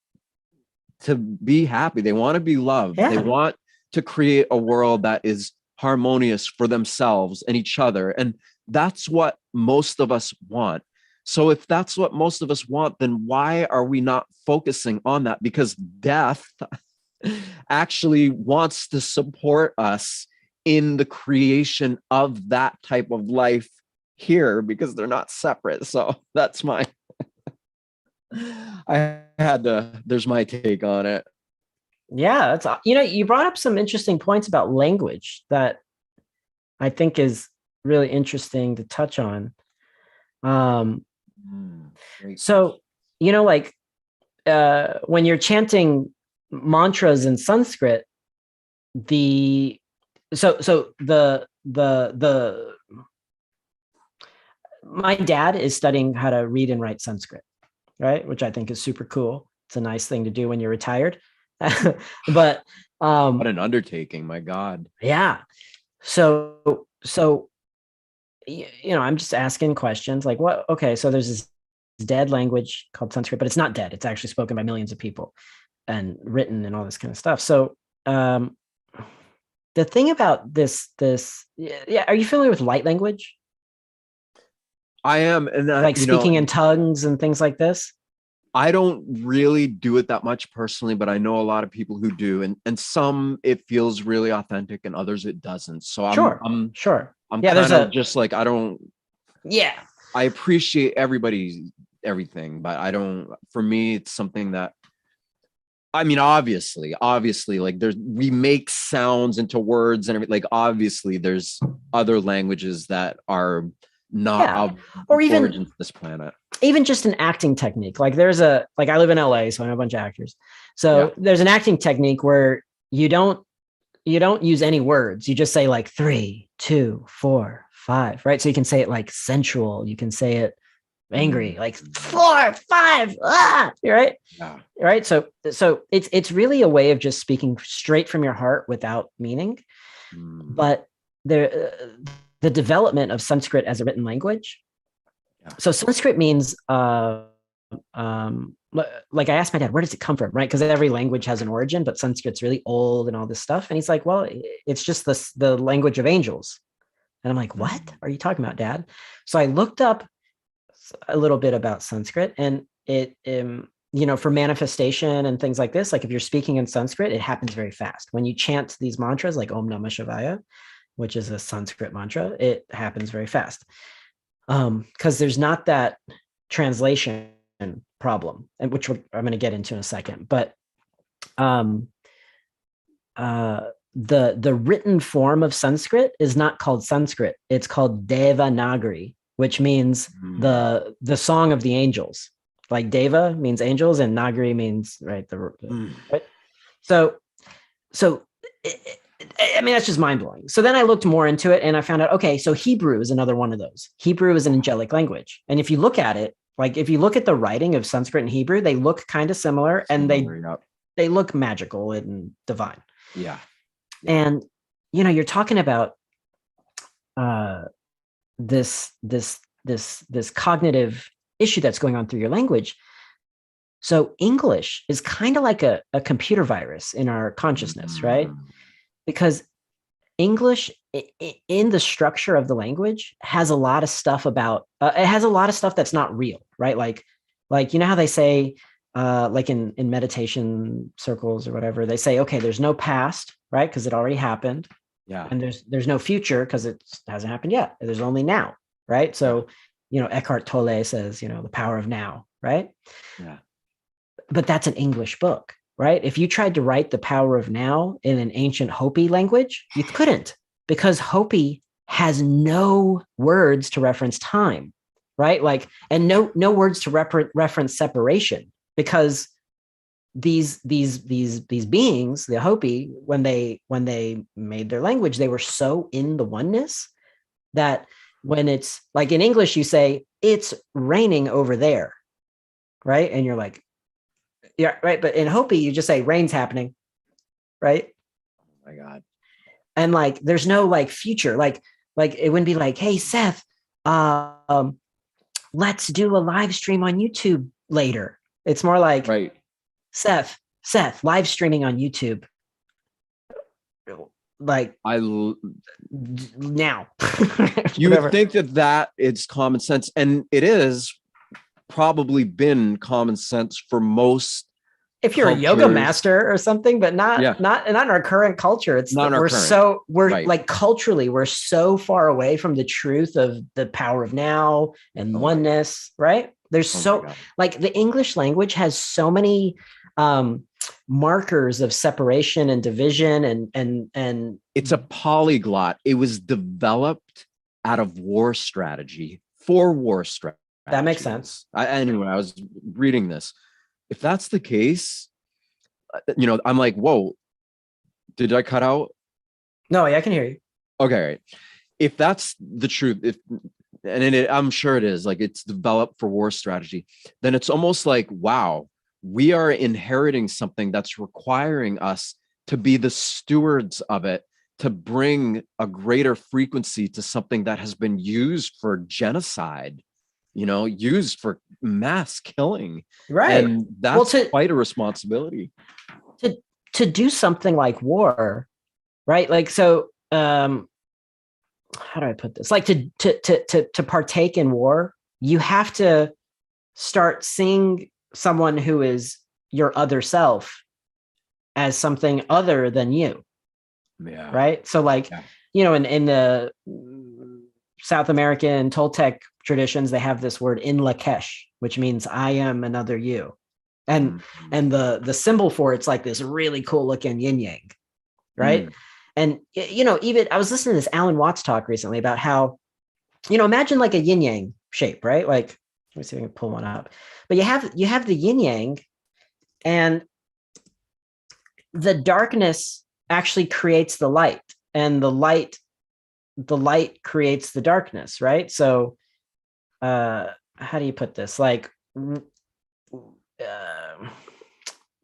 to be happy. They want to be loved. They want to create a world that is harmonious for themselves and each other. And that's what most of us want. So if that's what most of us want, then why are we not focusing on that? Because death actually wants to support us in the creation of that type of life here, because they're not separate. So that's my there's my take on it. Yeah, that's, you brought up some interesting points about language that I think is really interesting to touch on. So, like, when you're chanting mantras in Sanskrit, my dad is studying how to read and write Sanskrit, right? Which I think is super cool. It's a nice thing to do when you're retired. But what an undertaking, my God. Yeah. So I'm just asking questions like, what? Okay, so there's this dead language called Sanskrit, but it's not dead. It's actually spoken by millions of people and written and all this kind of stuff. So the thing about this, are you familiar with light language? I am, and like speaking in tongues and things like this. I don't really do it that much personally, but I know a lot of people who do, and some it feels really authentic, and others it doesn't. So I'm sure. I'm kind of just like, I don't. Yeah, I appreciate everything, but I don't. For me, it's something that. I mean, obviously, like we make sounds into words and everything. Like, obviously, there's other languages that are not or even to this planet. Even just an acting technique. Like I live in LA, so I know a bunch of actors. So there's an acting technique where you don't use any words. You just say like 3, 2, 4, 5, right? So you can say it like sensual. You can say it angry, like 4, 5, right? Yeah. Right. So it's really a way of just speaking straight from your heart without meaning. But the development of Sanskrit as a written language. Yeah. So Sanskrit means like I asked my dad, where does it come from? Right. Because every language has an origin, but Sanskrit's really old and all this stuff. And he's like, well, it's just the language of angels. And I'm like, what are you talking about, Dad? So I looked up a little bit about Sanskrit, and it, for manifestation and things like this, like if you're speaking in Sanskrit, it happens very fast. When you chant these mantras like Om Namah Shivaya, which is a Sanskrit mantra, it happens very fast. Because there's not that translation problem, and which I'm going to get into in a second. But the written form of Sanskrit is not called Sanskrit. It's called Devanagari, which means the song of the angels. Like Deva means angels, and Nagari means right. Right. So I mean, that's just mind blowing. So then I looked more into it, and I found out, okay, so Hebrew is another one of those. Hebrew is an angelic language, and if you look at it, like if you look at the writing of Sanskrit and Hebrew, they look kind of similar, and they look magical and divine. Yeah. And you're talking about this cognitive issue that's going on through your language. So English is kind of like a computer virus in our consciousness, right? Because English in the structure of the language has a lot of stuff about it has a lot of stuff that's not real, right? Like how they say like in meditation circles or whatever, they say, okay, there's no past, right? Because it already happened. Yeah. And there's no future because it hasn't happened yet. There's only now, right? So, Eckhart Tolle says, the power of now, right? Yeah. But that's an English book, right? If you tried to write the power of now in an ancient Hopi language, you couldn't, because Hopi has no words to reference time, right? Like, and no words to reference separation, because these beings, the Hopi, when they made their language, they were so in the oneness that when it's like in English, you say it's raining over there, right? And you're like, yeah, right. But in Hopi, you just say rain's happening, right? Oh my God. And like, there's no like future, like it wouldn't be like, hey, Seth, let's do a live stream on YouTube later. It's more like, right. Seth, live streaming on YouTube. Like now. You would think that it's common sense, and it is probably been common sense for most. If you're a yoga master or something, but not in our current culture. It's not like culturally, we're so far away from the truth of the power of now and oneness, right? There's like the English language has so many markers of separation and division, and it's a polyglot. It was developed out of war strategy for war strategy. That makes sense. Anyway, I was reading this. If that's the case, I'm like, whoa, did I cut out? No, I can hear you. Okay, right. If that's the truth, I'm sure it is, like it's developed for war strategy, then it's almost like, wow, we are inheriting something that's requiring us to be the stewards of it, to bring a greater frequency to something that has been used for genocide, used for mass killing. Right. And that's quite a responsibility. To do something like war, right? Like, so, how do I put this? Like to partake in war, you have to start seeing someone who is your other self as something other than you. Yeah. Right. So like, in the South American Toltec traditions, they have this word in Lakesh, which means I am another you. And the symbol for it's like this really cool looking yin yang. Right. And, even I was listening to this Alan Watts talk recently about how, imagine like a yin yang shape, right? Like, let me see if I can pull one up. But you have the yin yang, and the darkness actually creates the light, and the light creates the darkness, right? So how do you put this? Uh,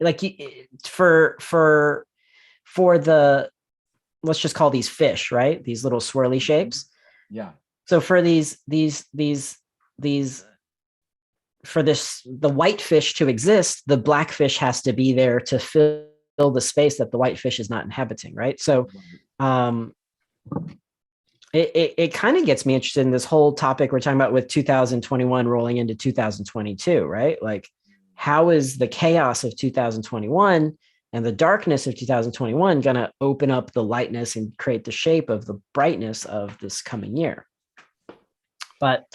like for the, let's just call these fish, right? These little swirly shapes. Yeah. So for these for this, the white fish to exist, the black fish has to be there to fill the space that the white fish is not inhabiting, right? So um it kind of gets me interested in this whole topic we're talking about with 2021 rolling into 2022, right? Like, how is the chaos of 2021 and the darkness of 2021 going to open up the lightness and create the shape of the brightness of this coming year? But,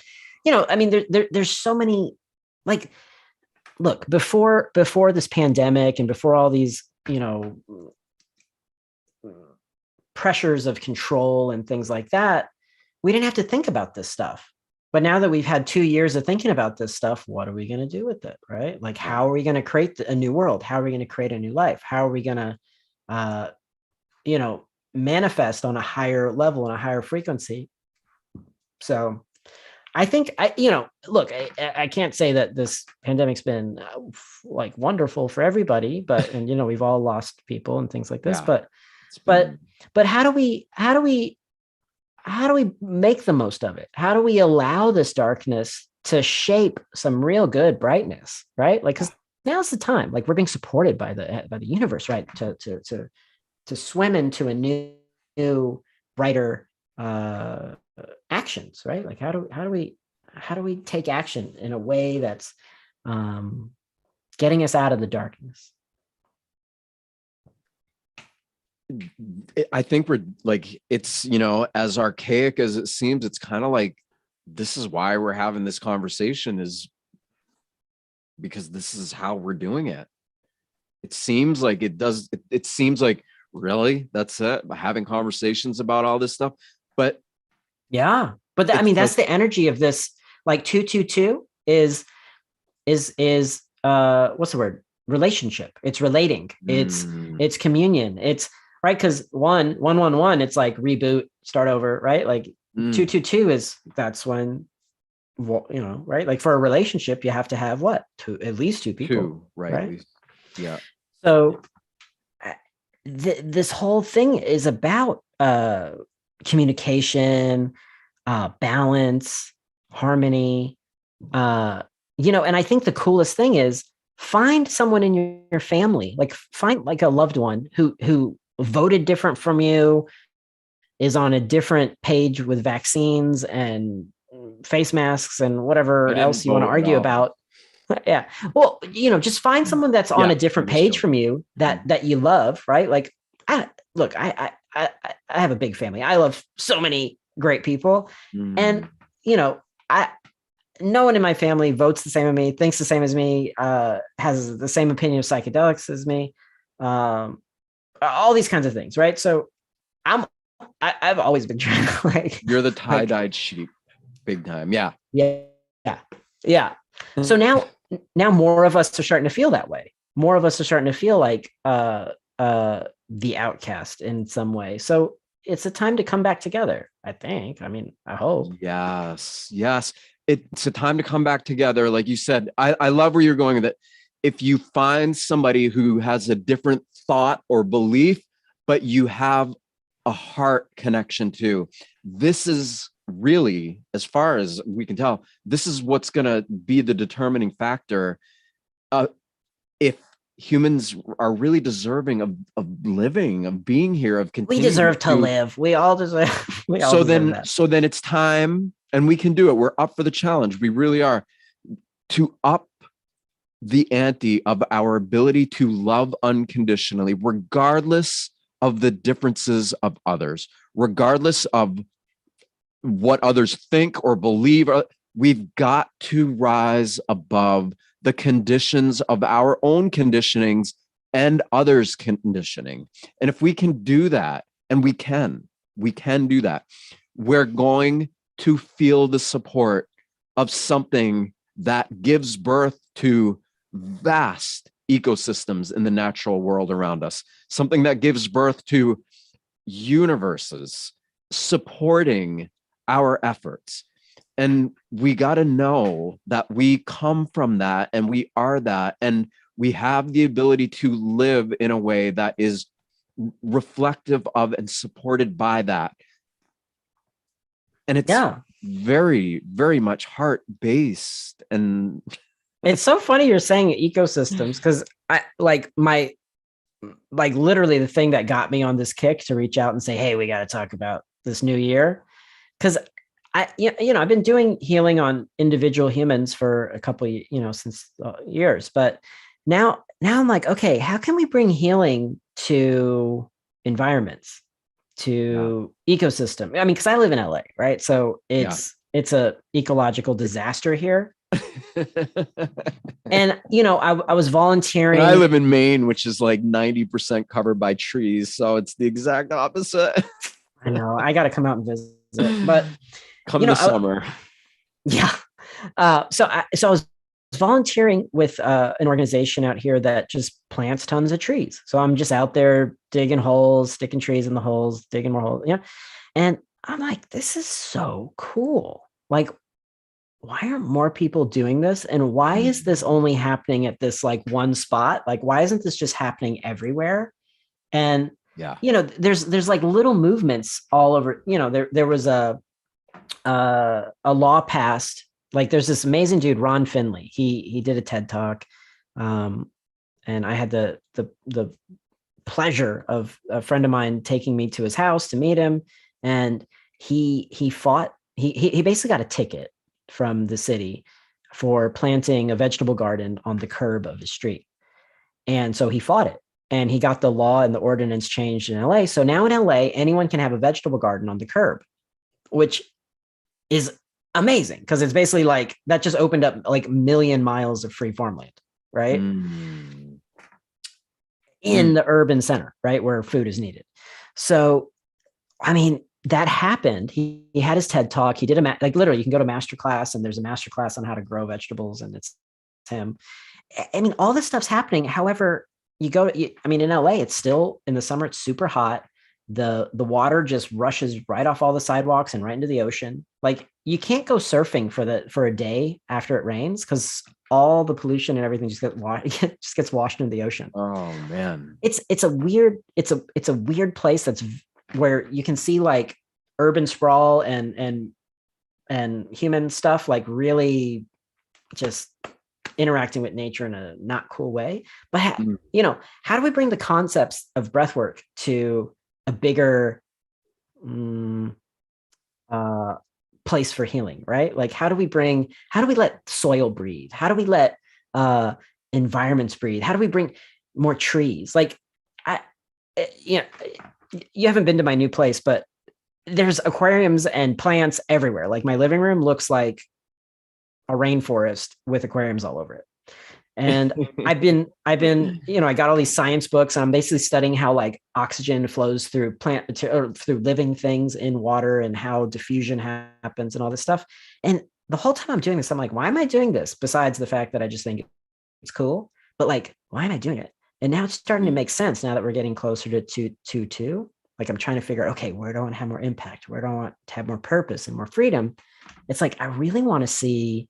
I mean, there's so many, like, look, before this pandemic and before all these, pressures of control and things like that, we didn't have to think about this stuff. But now that we've had 2 years of thinking about this stuff, what are we going to do with it? Right? Like, how are we going to create a new world? How are we going to create a new life? How are we going to, manifest on a higher level and a higher frequency? So I think look, I can't say that this pandemic's been like wonderful for everybody, but, and, we've all lost people and things like this, Yeah. but how do we make the most of it? How do we allow this darkness to shape some real good brightness, right? Like, because now's the time. Like, we're being supported by the universe, right? To swim into a new brighter actions, right? Like, how do we take action in a way that's getting us out of the darkness? I think we're like, it's, as archaic as it seems, it's kind of like, this is why we're having this conversation, is because this is how we're doing it. It seems like it seems like, really, that's it, having conversations about all this stuff. But yeah, but I mean, that's the energy of this. Like, 222 is what's the word? Relationship. It's relating. It's communion. It's right, because 111, it's like reboot, start over, right? Like 222 is, that's when, right? Like, for a relationship, you have to have what? At least two people, right? Yeah. So this whole thing is about communication, balance, harmony, and I think the coolest thing is, find someone in your family, like find like a loved one who voted different from you, is on a different page with vaccines and face masks and whatever else you want to argue about. Yeah. Well, just find someone that's on a different page from you that you love, right? Like, I have a big family. I love so many great people. And, no one in my family votes the same as me, thinks the same as me, has the same opinion of psychedelics as me, all these kinds of things, right? So I've always been trying to, like, you're the tie-dyed sheep, big time. Yeah. So now more of us are starting to feel that way. More of us are starting to feel like the outcast in some way. So it's a time to come back together, I think. I mean, I hope. Yes. It's a time to come back together. Like you said, I love where you're going with it. If you find somebody who has a different thought or belief, but you have a heart connection to, this is really, as far as we can tell, this is what's going to be the determining factor. If humans are really deserving of living, of being here, of continuing. We deserve to live. We all deserve. So then it's time, and we can do it. We're up for the challenge. We really are, to up the ante of our ability to love unconditionally, regardless of the differences of others, regardless of what others think or believe. We've got to rise above the conditions of our own conditionings and others' conditioning. And if we can do that, and we can do that, we're going to feel the support of something that gives birth to vast ecosystems in the natural world around us, something that gives birth to universes supporting our efforts. And we got to know that we come from that and we are that. And we have the ability to live in a way that is reflective of and supported by that. And it's very, very much heart based. And it's so funny you're saying ecosystems, because I like literally the thing that got me on this kick to reach out and say, hey, we got to talk about this new year. Because I've been doing healing on individual humans for a couple of, since years, but now I'm like, okay, how can we bring healing to environments, to ecosystem? I mean, because I live in LA, right? So it's a ecological disaster here. And I was volunteering. And I live in Maine, which is like 90% covered by trees, so it's the exact opposite. I know. I got to come out and visit, but come the summer. So I was volunteering with an organization out here that just plants tons of trees. So I'm just out there digging holes, sticking trees in the holes, digging more holes. And I'm like, this is so cool. Like, why aren't more people doing this? And why is this only happening at this like one spot? Like, why isn't this just happening everywhere? And there's like little movements all over. There was a law passed. Like, there's this amazing dude, Ron Finley. He did a TED Talk, and I had the pleasure of a friend of mine taking me to his house to meet him, and he fought. He basically got a ticket from the city for planting a vegetable garden on the curb of his street, and so he fought it. And he got the law and the ordinance changed in LA. So now in LA, anyone can have a vegetable garden on the curb, which is amazing, because it's basically like that just opened up like 1 million miles of free farmland, right? In the urban center, right, where food is needed. So, I mean, that happened. He had his TED Talk. He did like literally, you can go to masterclass, and there's a masterclass on how to grow vegetables, and it's him. I mean, all this stuff's happening. However, in LA, it's still in the summer, it's super hot. The water just rushes right off all the sidewalks and right into the ocean. Like, you can't go surfing for a day after it rains, because all the pollution and everything just gets washed into the ocean. Oh man. It's a weird place that's where you can see like urban sprawl and human stuff like really just interacting with nature in a not cool way. But how do we bring the concepts of breathwork to a bigger place for healing, right? Like, how do we let soil breathe? How do we let environments breathe? How do we bring more trees? Like, you haven't been to my new place, but there's aquariums and plants everywhere. Like, my living room looks like a rainforest with aquariums all over it. And I've been, I got all these science books, and I'm basically studying how like oxygen flows through plant material, or through living things in water, and how diffusion happens and all this stuff. And the whole time I'm doing this, I'm like, why am I doing this? Besides the fact that I just think it's cool, but like, why am I doing it? And now it's starting to make sense now that we're getting closer to 2.2. Like, I'm trying to figure, okay, where do I want to have more impact? Where do I want to have more purpose and more freedom? It's like, I really want to see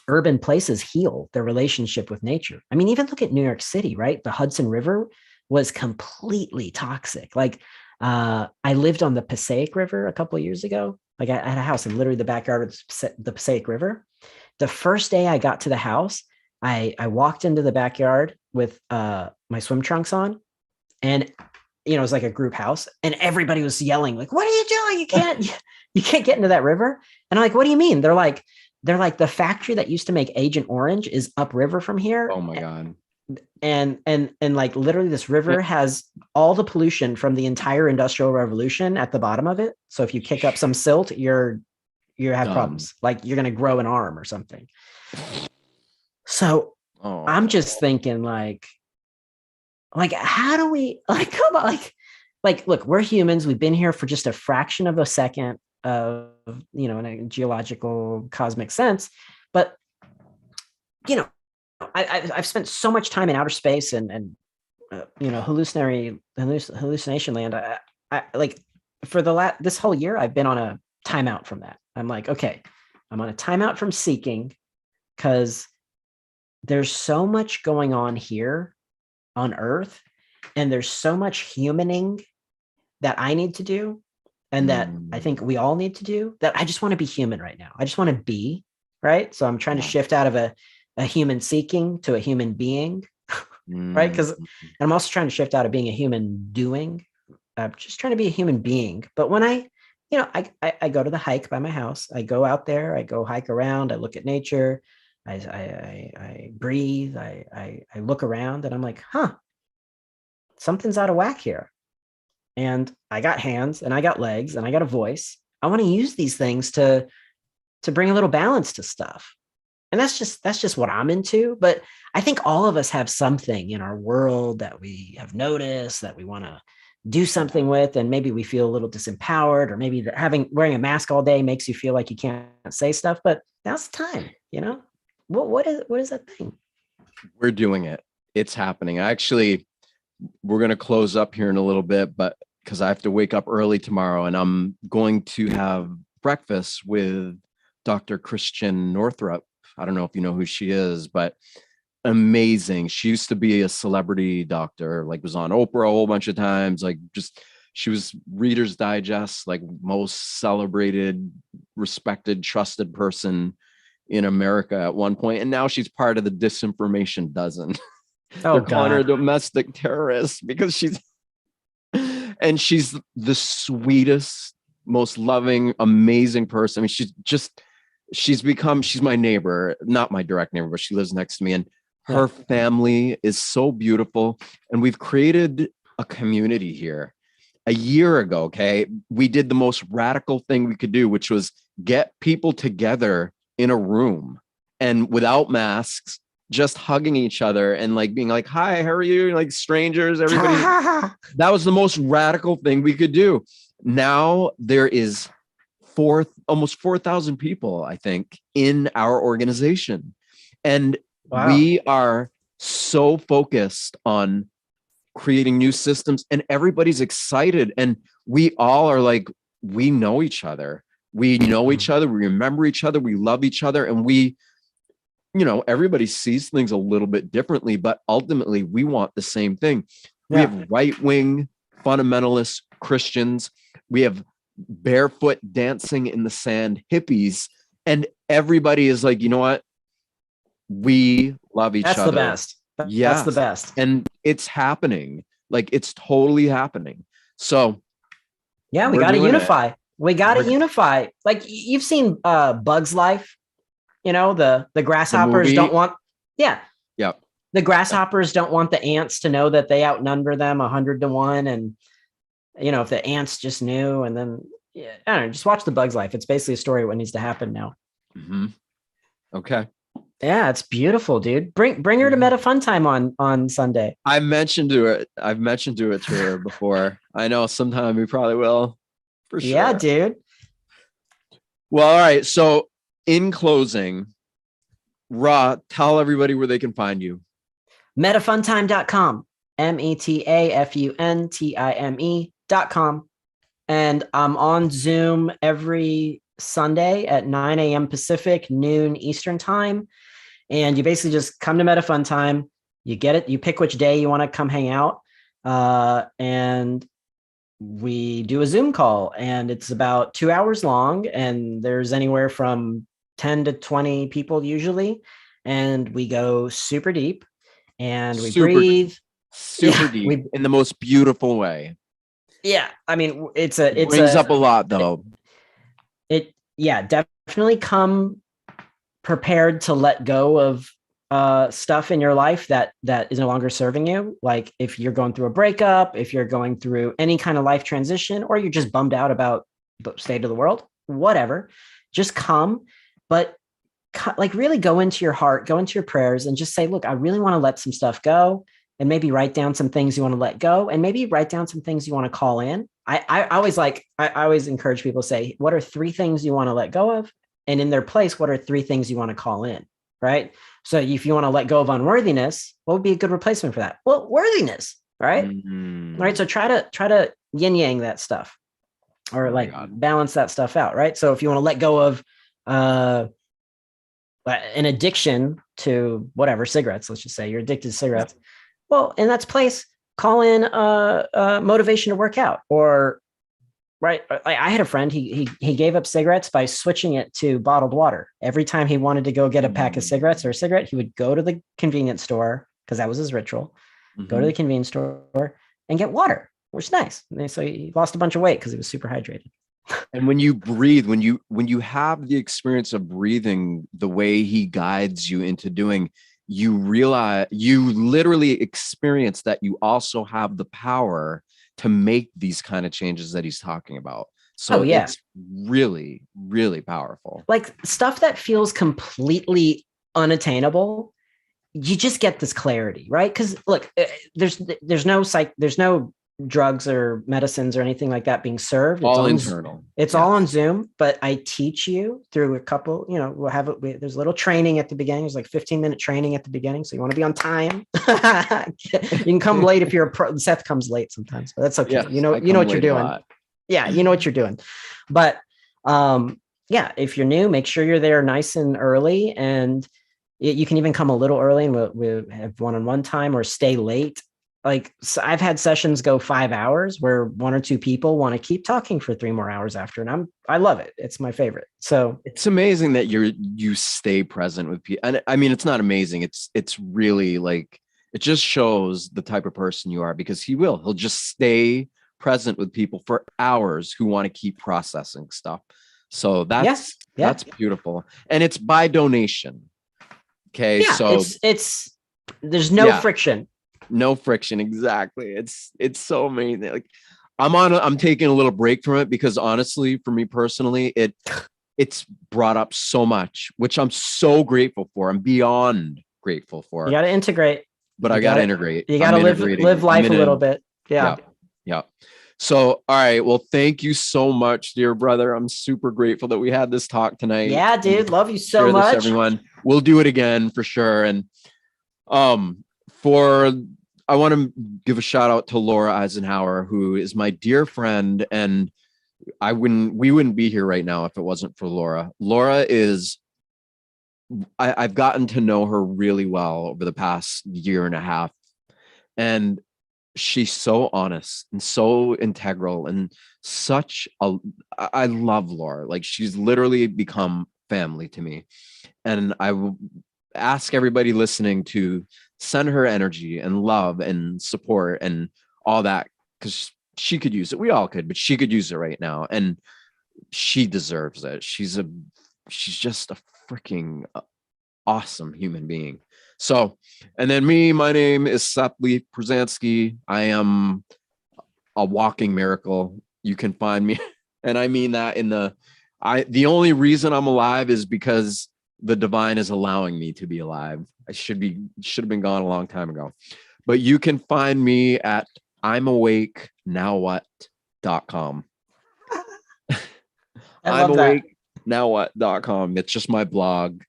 urban places heal their relationship with nature. I mean, even look at New York City, right? The Hudson River was completely toxic. Like, I lived on the Passaic River a couple of years ago. Like, I had a house in literally the backyard of the Passaic River. The first day I got to the house, I walked into the backyard with my swim trunks on, and it was like a group house, and everybody was yelling like, "What are you doing? You can't get into that river." And I'm like, "What do you mean?" They're like, the factory that used to make Agent Orange is upriver from here. Oh my God. And like literally this river has all the pollution from the entire industrial revolution at the bottom of it. So if you kick up some silt, you have problems. Like, you're going to grow an arm or something. So I'm just thinking like, how do we come on, like, look, we're humans. We've been here for just a fraction of a second of, in a geological cosmic sense. But, I've spent so much time in outer space and hallucination land. I like, for this whole year, I've been on a timeout from that. I'm like, okay, I'm on a timeout from seeking because there's so much going on here on Earth, and there's so much humaning that I need to do, and that I think we all need to do, that I just want to be human right now. I just want to be, right? So I'm trying to shift out of a human seeking to a human being, right? Because I'm also trying to shift out of being a human doing. I'm just trying to be a human being. But when I go to the hike by my house, I go out there, I go hike around, I look at nature, I breathe, I look around, and I'm like, huh, something's out of whack here. And I got hands and I got legs and I got a voice. I want to use these things to bring a little balance to stuff. And that's just what I'm into. But I think all of us have something in our world that we have noticed that we want to do something with, and maybe we feel a little disempowered, or maybe wearing a mask all day makes you feel like you can't say stuff. But now's the time, what is that thing? We're doing it. It's happening. Actually, we're going to close up here in a little bit, but because I have to wake up early tomorrow, and I'm going to have breakfast with Dr. Christian Northrup. I don't know if you know who she is, but amazing. She used to be a celebrity doctor, like was on Oprah a whole bunch of times. Like just, she was Reader's Digest, like most celebrated, respected, trusted person in America at one point. And now she's part of the disinformation dozen. They're calling her a domestic terrorist because she's the sweetest, most loving, amazing person. I mean, she's my neighbor, not my direct neighbor, but she lives next to me. And her family is so beautiful. And we've created a community here. A year ago, okay, we did the most radical thing we could do, which was get people together in a room and without masks, just hugging each other and like being like, hi, how are you? Like strangers, everybody. That was the most radical thing we could do. Now there is almost 4,000 people, I think, in our organization. And we are so focused on creating new systems, and everybody's excited. And we all are like, we know each other. We know each other. We remember each other. We love each other. And everybody sees things a little bit differently, but ultimately we want the same thing. We have right-wing fundamentalist Christians. We have barefoot dancing in the sand hippies, and everybody is like, you know what? We love each other. That's the best. That's the best. And it's happening. Like it's totally happening. So yeah, we got to unify. We got to unify. Like you've seen Bug's Life, the grasshoppers don't want. Yeah. Yep. The grasshoppers don't want the ants to know that they outnumber them 100-1. And, if the ants just knew, and then, I don't know, just watch the Bug's Life. It's basically a story of what needs to happen now. Mm-hmm. Okay. Yeah, it's beautiful, dude. Bring her to Meta Fun Time on Sunday. I've mentioned it to her before. I know sometime we probably will, for sure. Yeah, dude. Well, all right. So in closing, Ra, tell everybody where they can find you. Metafuntime.com. metafuntime.com. And I'm on Zoom every Sunday at 9 a.m. Pacific, noon Eastern time. And you basically just come to Meta Fun Time. You get it. You pick which day you want to come hang out. And we do a Zoom call, and it's about 2 hours long. And there's anywhere from 10 to 20 people usually. And we go super deep, and we breathe. Super deep in the most beautiful way. Yeah. I mean, it brings up a lot though. Definitely come prepared to let go of stuff in your life that is no longer serving you. Like if you're going through a breakup, if you're going through any kind of life transition, or you're just bummed out about the state of the world, whatever, just come, but like really go into your heart, go into your prayers, and just say, look, I really want to let some stuff go. And maybe write down some things you want to let go, and maybe write down some things you want to call in. I always encourage people to say, what are 3 things you want to let go of? And in their place, what are 3 things you want to call in? Right. So if you want to let go of unworthiness, what would be a good replacement for that? Well, worthiness. Right. Mm-hmm. Right. So try to yin yang that stuff. or Oh my like God. balance that stuff out, right? So if you want to let go of uh, an addiction to whatever, cigarettes, let's just say you're addicted to cigarettes. Well, in that place, call in motivation to work out, or right. I had a friend. He gave up cigarettes by switching it to bottled water. Every time he wanted to go get a pack of cigarettes or a cigarette, he would go to the convenience store because that was his ritual. Go to the convenience store and get water, which is nice. And so he lost a bunch of weight because he was super hydrated. And when you breathe, when you have the experience of breathing the way he guides you into doing, you realize, you literally experience that you also have the power to make these kind of changes that he's talking about. Oh So yeah, it's really, really powerful. like stuff that feels completely unattainable. You just get this clarity, right? Because look, there's no drugs or medicines or anything like that being served. It's All on internal. it's Yeah. all on Zoom, but I teach you through a couple, we'll have it. There's a little training at the beginning. There's like 15-minute training at the beginning. So you want to be on time. You can come late if you're a pro. Seth comes late sometimes, but that's okay. Yes, You know I what come you're late a doing. lot. Yeah, you know what you're doing. But yeah, if you're new, make sure you're there nice and early, and you can even come a little early and we'll have one-on-one time or stay late. Like, so I've had sessions go 5 hours where one or two people want to keep talking for 3 more hours after, and I love it. It's my favorite. So It's amazing that you stay present with people. And I mean, it's not amazing. It's really like, it just shows the type of person you are, because he'll just stay present with people for hours who want to keep processing stuff. So that's beautiful. And it's by donation. Okay. Yeah, So it's there's no yeah, friction. no friction. Exactly. It's so amazing. Like, I'm taking a little break from it because honestly, for me personally, it's brought up so much, which I'm so grateful for. I'm beyond grateful You for. got to integrate. But I got to integrate. You got to live life a little bit. Yeah. Yeah. So, all right. Well, thank you so much, dear brother. I'm super grateful that we had this talk tonight. Yeah, dude. Love you so Share much. this, everyone. We'll do it again for sure. And for I want to give a shout out to Laura Eisenhower, who is my dear friend, and we wouldn't be here right now if it wasn't for Laura. Laura is, I've gotten to know her really well over the past year and a half, and she's so honest and so integral and I love Laura. Like, she's literally become family to me. And I will ask everybody listening to send her energy and love and support and all that, because she could use it. We all could, but she could use it right now. And she deserves it. She's just a freaking awesome human being. So, and then my name is Seth Lee Przansky. I am a walking miracle. You can find me. And I mean that the only reason I'm alive is because the divine is allowing me to be alive. I should have been gone a long time ago. But you can find me at I'mAwakeNowWhat.com. I'mAwakeNowWhat.com. It's just my blog.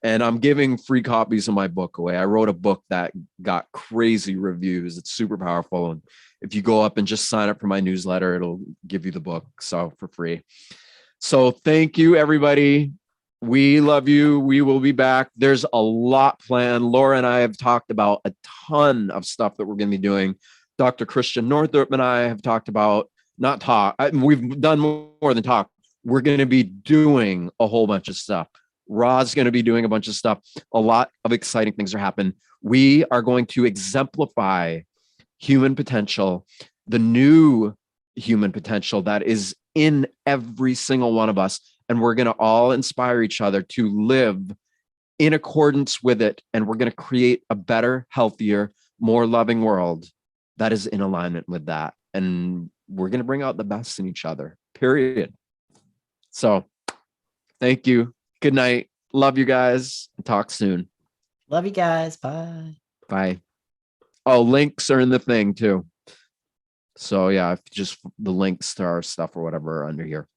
And I'm giving free copies of my book away. I wrote a book that got crazy reviews. It's super powerful. And if you go up and just sign up for my newsletter, it'll give you the book. So for free. So thank you, everybody. We love you. We will be back. There's a lot planned. Laura and I have talked about a ton of stuff that we're going to be doing. Dr. Christian Northrup and I have talked about, we've done more than talk. We're going to be doing a whole bunch of stuff. Ra's going to be doing a bunch of stuff. A lot of exciting things are happening. We are going to exemplify human potential, the new human potential that is in every single one of us. And we're going to all inspire each other to live in accordance with it. And we're going to create a better, healthier, more loving world that is in alignment with that. And we're going to bring out the best in each other, period. So thank you. Good night. Love you guys. Talk soon. Love you guys. Bye. Bye. Oh, links are in the thing too. So yeah, just the links to our stuff or whatever are under here.